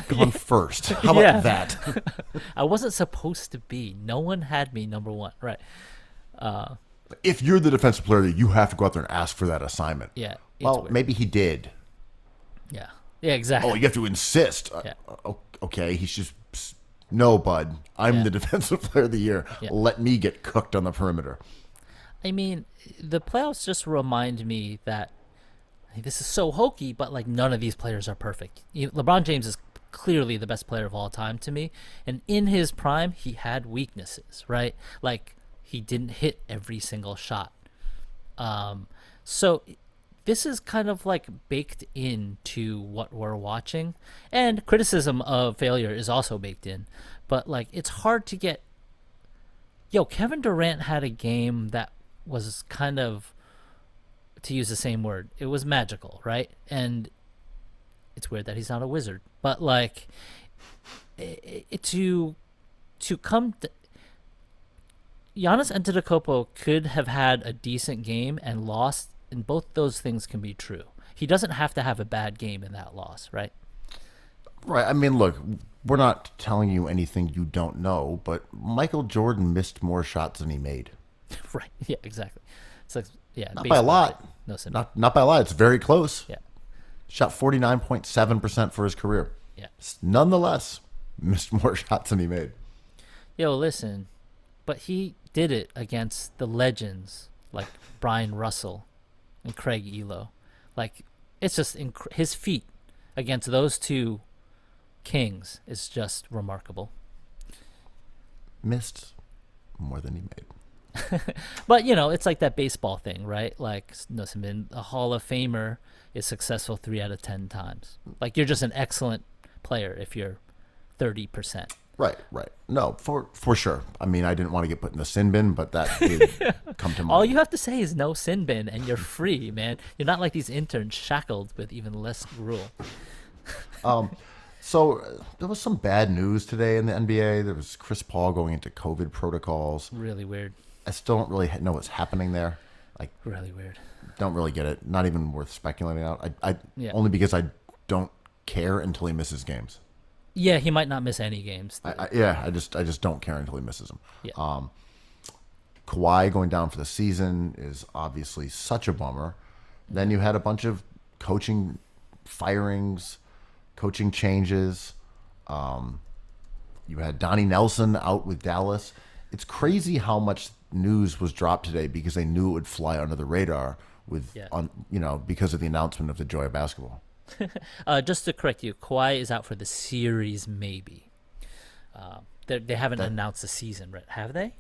gone first. How about Yeah. that? I wasn't supposed to be. No one had me number one, right? If you're the defensive player, you have to go out there and ask for that assignment. Yeah. it's Well, weird. maybe he did. Yeah. Yeah, exactly. Oh, you have to insist. Yeah. Okay, he's just no, bud. I'm Yeah. the defensive player of the year. Yeah. Let me get cooked on the perimeter. I mean, the playoffs just remind me that this is so hokey, but like none of these players are perfect. LeBron James is clearly the best player of all time to me, and in his prime, he had weaknesses, right? Like he didn't hit every single shot. So this is kind of like baked into what we're watching, and criticism of failure is also baked in. But like, it's hard to get. Yo, Kevin Durant had a game that was kind of, to use the same word, it was magical, right? And it's weird that he's not a wizard, but like, to come. Giannis Antetokounmpo could have had a decent game and lost, and both those things can be true. He doesn't have to have a bad game in that loss, right? Right. I mean, look, we're not telling you anything you don't know, but Michael Jordan missed more shots than he made. Right. Yeah, exactly. It's like, yeah, Not by a baseball, lot. right? No symbol. Not by a lot. It's very close. Yeah. Shot 49.7% for his career. Yeah. Nonetheless, missed more shots than he made. Yo, listen, but he did it against the legends like Brian Russell and Craig Elo. Like, it's just his feat against those two kings is just remarkable. Missed more than he made. But, it's like that baseball thing, right? Like, a Hall of Famer is successful 3 out of 10 times. Like, you're just an excellent player if you're 30%. Right. No, for sure. I mean, I didn't want to get put in the sin bin, but that did come to mind. All you have to say is no sin bin, and you're free, man. You're not like these interns shackled with even less rule. So there was some bad news today in the NBA. There was Chris Paul going into COVID protocols. Really weird. I still don't really know what's happening there. Like, Really weird. don't really get it. Not even worth speculating out. Yeah. Only because I don't care until he misses games. Yeah, he might not miss any games. I just don't care until he misses them. Yeah. Kawhi going down for the season is obviously such a bummer. Then you had a bunch of coaching firings, coaching changes. You had Donnie Nelson out with Dallas. It's crazy how much news was dropped today because they knew it would fly under the radar because of the announcement of the Joy of Basketball. Just to correct you, Kawhi is out for the series, maybe. They haven't announced the season, right? Have they?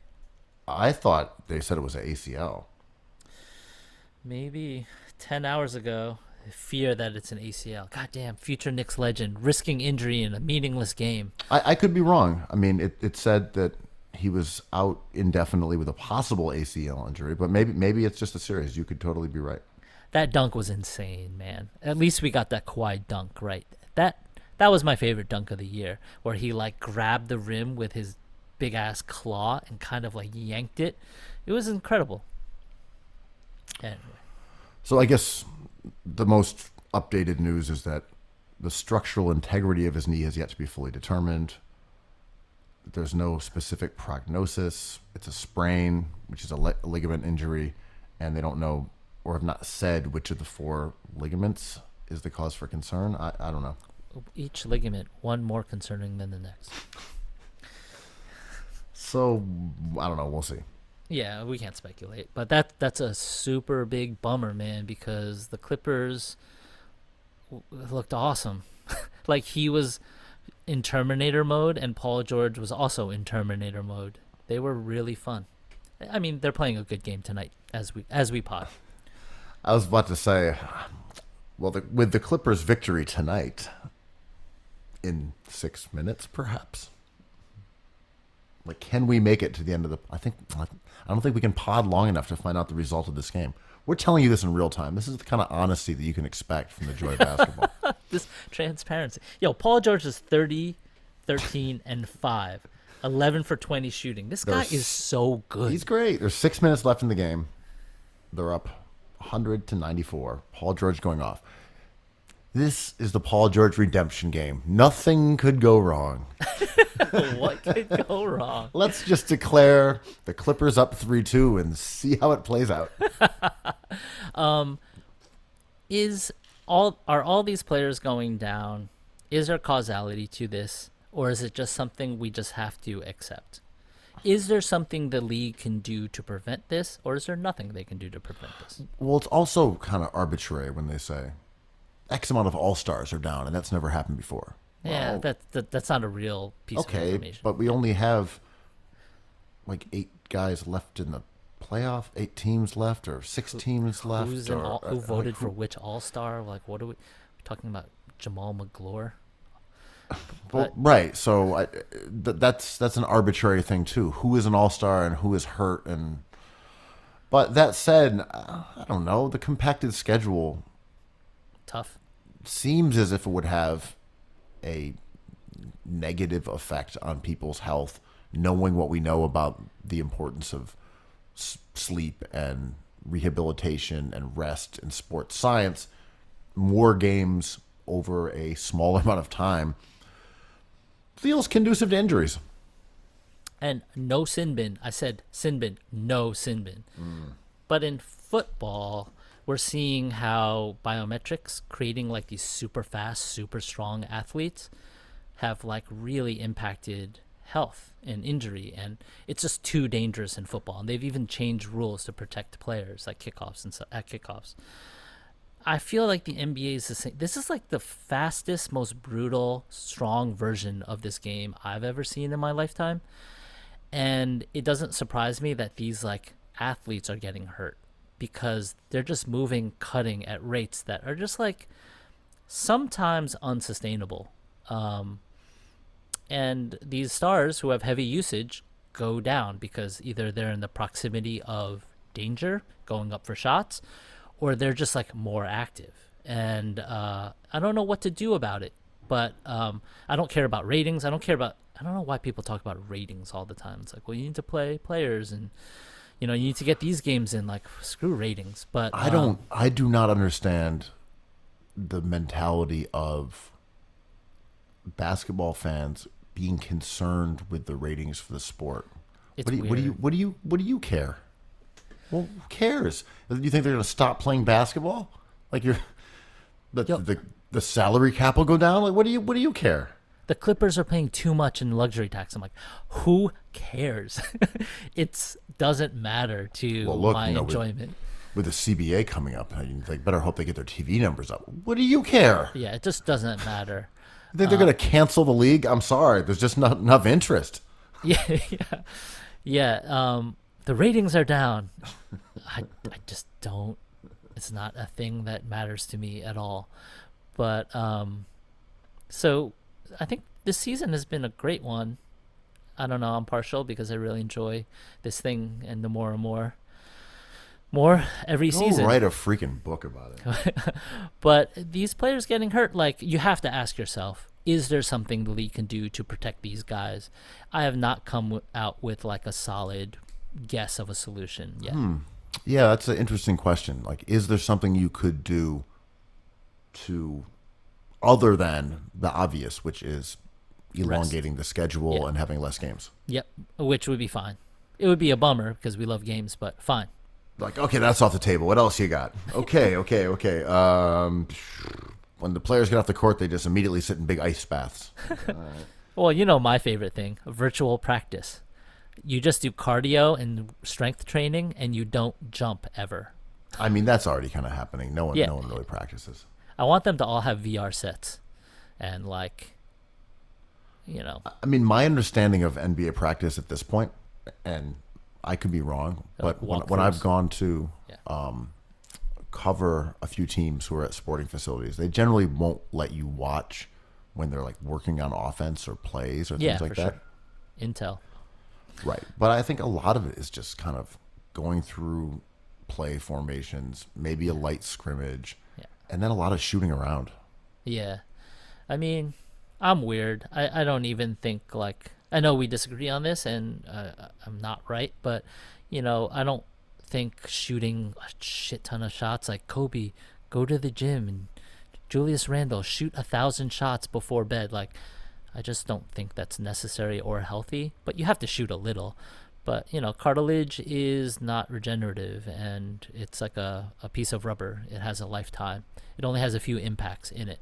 I thought they said it was an ACL. Maybe 10 hours ago. I fear that it's an ACL. Goddamn, future Knicks legend risking injury in a meaningless game. I could be wrong. I mean, it said that he was out indefinitely with a possible ACL injury, but maybe it's just a series. You could totally be right. That dunk was insane, man. At least we got that Kawhi dunk right. That was my favorite dunk of the year, where he like grabbed the rim with his big ass claw and kind of like yanked it. It was incredible. Anyway. So I guess the most updated news is that the structural integrity of his knee has yet to be fully determined. There's no specific prognosis. It's a sprain, which is a ligament injury, and they don't know or have not said which of the 4 ligaments is the cause for concern. I don't know. Each ligament, one more concerning than the next. So, I don't know. We'll see. Yeah, we can't speculate. But that's a super big bummer, man, because the Clippers looked awesome. Like, he was in Terminator mode, and Paul George was also in Terminator mode. They were really fun. I mean, they're playing a good game tonight as we pod. I was about to say, well, with the Clippers' victory tonight, in 6 minutes, perhaps. Like, can we make it to the end of the? I don't think we can pod long enough to find out the result of this game. We're telling you this in real time. This is the kind of honesty that you can expect from the joy of basketball. This transparency. Yo, Paul George is 30, 13, and 5. 11 for 20 shooting. This guy is so good. He's great. There's 6 minutes left in the game. They're up 100-94. Paul George going off. This is the Paul George redemption game. Nothing could go wrong. What could go wrong? Let's just declare the Clippers up 3-2 and see how it plays out. Are all these players going down? Is there causality to this, or is it just something we just have to accept? Is there something the league can do to prevent this, or is there nothing they can do to prevent this? Well, it's also kind of arbitrary when they say X amount of all-stars are down, and that's never happened before. Yeah, Well, that's not a real piece of okay, information. but we only have like 8 guys left in the playoff, 8 teams left, or 6 teams left. Who voted for which All-Star? Like, what are we talking about? Jamal McGlure? Well, right. So that's an arbitrary thing too. Who is an all-star and who is hurt? But that said, I don't know. The compacted schedule Tough. seems as if it would have a negative effect on people's health, knowing what we know about the importance of sleep and rehabilitation and rest and sports science. More games over a smaller amount of time feels conducive to injuries. And no sin bin. I said sin bin, no sin bin. But in football, we're seeing how biometrics, creating like these super fast, super strong athletes, have like really impacted health and injury. And it's just too dangerous in football. And they've even changed rules to protect players, like kickoffs and at kickoffs. I feel like the NBA is the same. This is like the fastest, most brutal, strong version of this game I've ever seen in my lifetime. And it doesn't surprise me that these like athletes are getting hurt because they're just moving, cutting at rates that are just like sometimes unsustainable. And these stars who have heavy usage go down because either they're in the proximity of danger, going up for shots, or they're just like more active. And I don't know what to do about it, but I don't care about ratings. I don't know why people talk about ratings all the time. It's like, well, you need to play players and, you need to get these games in. Like, screw ratings. But I do not understand the mentality of basketball fans being concerned with the ratings for the sport. It's What do you care? Well, who cares? You think they're going to stop playing basketball? Like the salary cap will go down? Like what do you care? The Clippers are paying too much in luxury tax. I'm like, who cares? It doesn't matter to my enjoyment. With the CBA coming up, they better hope they get their TV numbers up. What do you care? Yeah, it just doesn't matter. You think they're going to cancel the league? I'm sorry. There's just not enough interest. Yeah. The ratings are down. I just don't. It's not a thing that matters to me at all. But so I think this season has been a great one. I don't know. I'm partial because I really enjoy this thing, and the more and more every season. Write a freaking book about it. But these players getting hurt, like, you have to ask yourself, is there something the league can do to protect these guys? I have not come out with like a solid guess of a solution yet. Yeah, that's an interesting question. Like, is there something you could do to, other than the obvious, which is elongating the schedule and having less games? Yep, which would be fine. It would be a bummer because we love games, but fine. Like, okay, that's off the table. What else you got? Okay. When the players get off the court, they just immediately sit in big ice baths. All right. Well, my favorite thing, virtual practice. You just do cardio and strength training, and you don't jump ever. I mean, that's already kind of happening. No one really practices. I want them to all have VR sets, and I mean, my understanding of NBA practice at this point, and I could be wrong, but when I've gone to cover a few teams who are at sporting facilities, they generally won't let you watch when they're like working on offense or plays or things like that. Sure. Intel. Right. But I think a lot of it is just kind of going through play formations, maybe a light scrimmage, Yeah. and then a lot of shooting around. Yeah. I mean, I'm weird. I don't even think, like, I know we disagree on this, and I'm not right, but, you know, I don't think shooting a shit ton of shots, like Kobe, go to the gym, and Julius Randle, shoot 1,000 shots before bed. Like, I just don't think that's necessary or healthy, but you have to shoot a little. But, you know, cartilage is not regenerative, and it's like a piece of rubber. It has a lifetime. It only has a few impacts in it.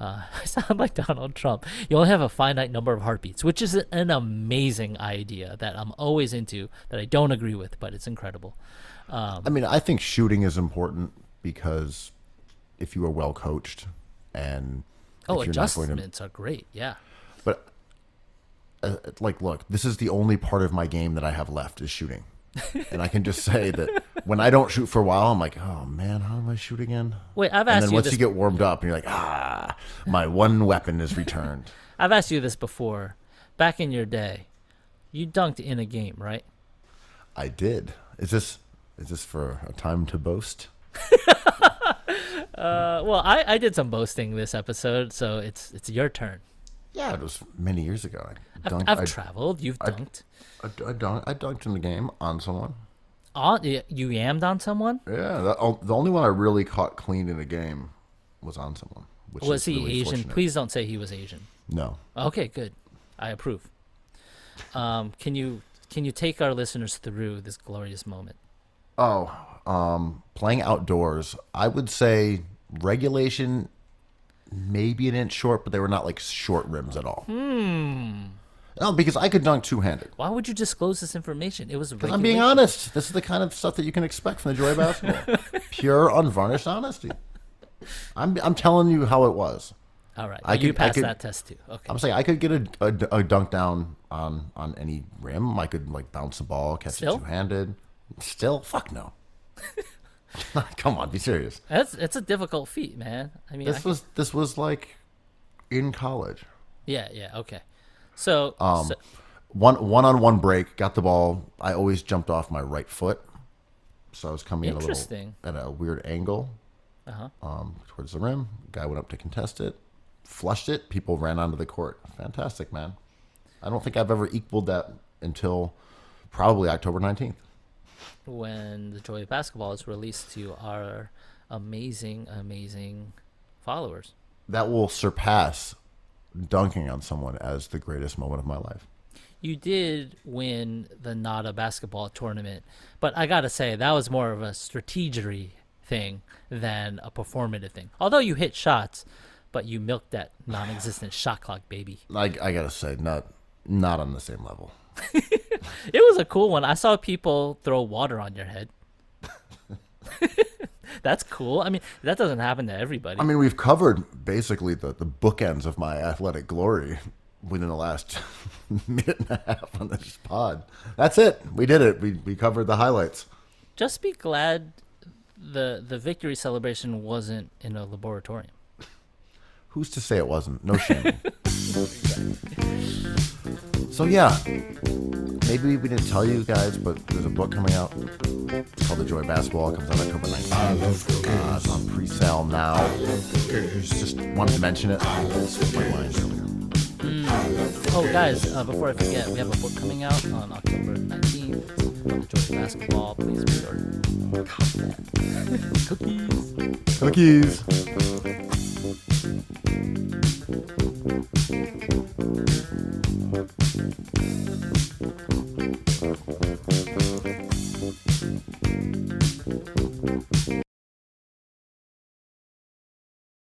I sound like Donald Trump. You only have a finite number of heartbeats, which is an amazing idea that I'm always into, that I don't agree with, but it's incredible. I mean, I think shooting is important because if you are well coached and Oh, if you're not going to, adjustments are great. Yeah. but like, look, this is the only part of my game that I have left is shooting. And I can just say that when I don't shoot for a while, I'm like, oh man, how do I shoot again? Wait, I've And asked then you once this. you get warmed up, and you're like, my one weapon is returned. I've asked you this before. Back in your day, you dunked in a game, right? I did. Is this for a time to boast? Well, I did some boasting this episode, so it's your turn. Yeah, it was many years ago. I've traveled. You've dunked. I dunked in the game on someone. You yammed on someone? Yeah, the only one I really caught clean in a game was on someone. Which Was is he really Asian? fortunate. Please don't say he was Asian. No. Okay, good. I approve. Can you take our listeners through this glorious moment? Playing outdoors, I would say regulation maybe an inch short, but they were not like short rims at all. No, because I could dunk two-handed. Why would you disclose this information? It was I'm being honest. This is the kind of stuff that you can expect from the Joy of Basketball. Pure, unvarnished honesty. I'm telling you how it was. All right, I you could- passed that test too. Okay. I'm saying I could get a dunk down on any rim. I could like bounce the ball, catch Still? it two-handed. Still, fuck no. Come on, be serious. It's a difficult feat, man. I mean, This was like in college. yeah, okay. So, One-on-one break, got the ball. I always jumped off my right foot, so I was coming in Interesting. at a weird angle towards the rim. Guy went up to contest it, flushed it. People ran onto the court. Fantastic, man. I don't think I've ever equaled that until probably October 19th. when the Joy of Basketball is released to our amazing followers. That will surpass dunking on someone as the greatest moment of my life. You did win the NADA basketball tournament, but I gotta say that was more of a strategery thing than a performative thing. Although you hit shots, but you milked that non-existent shot clock, baby. I gotta say, not on the same level. It was a cool one. I saw people throw water on your head. That's cool. I mean, that doesn't happen to everybody. I mean, we've covered basically the bookends of my athletic glory within the last minute and a half on this pod. That's it. We did it. We covered the highlights. Just be glad the victory celebration wasn't in a laboratorium. Who's to say it wasn't? No shame. So yeah, maybe we didn't tell you guys, but there's a book coming out. It's called The Joy of Basketball. It comes out October 19th. I love cookies. It's on pre-sale now. I love cookies. Just wanted to mention it. I love Slipped my mind cookies. earlier. I love Oh, cookies. guys, before I forget, we have a book coming out on October 19th. It's called The Joy of Basketball. Please pre-order. Cookies. Cookies.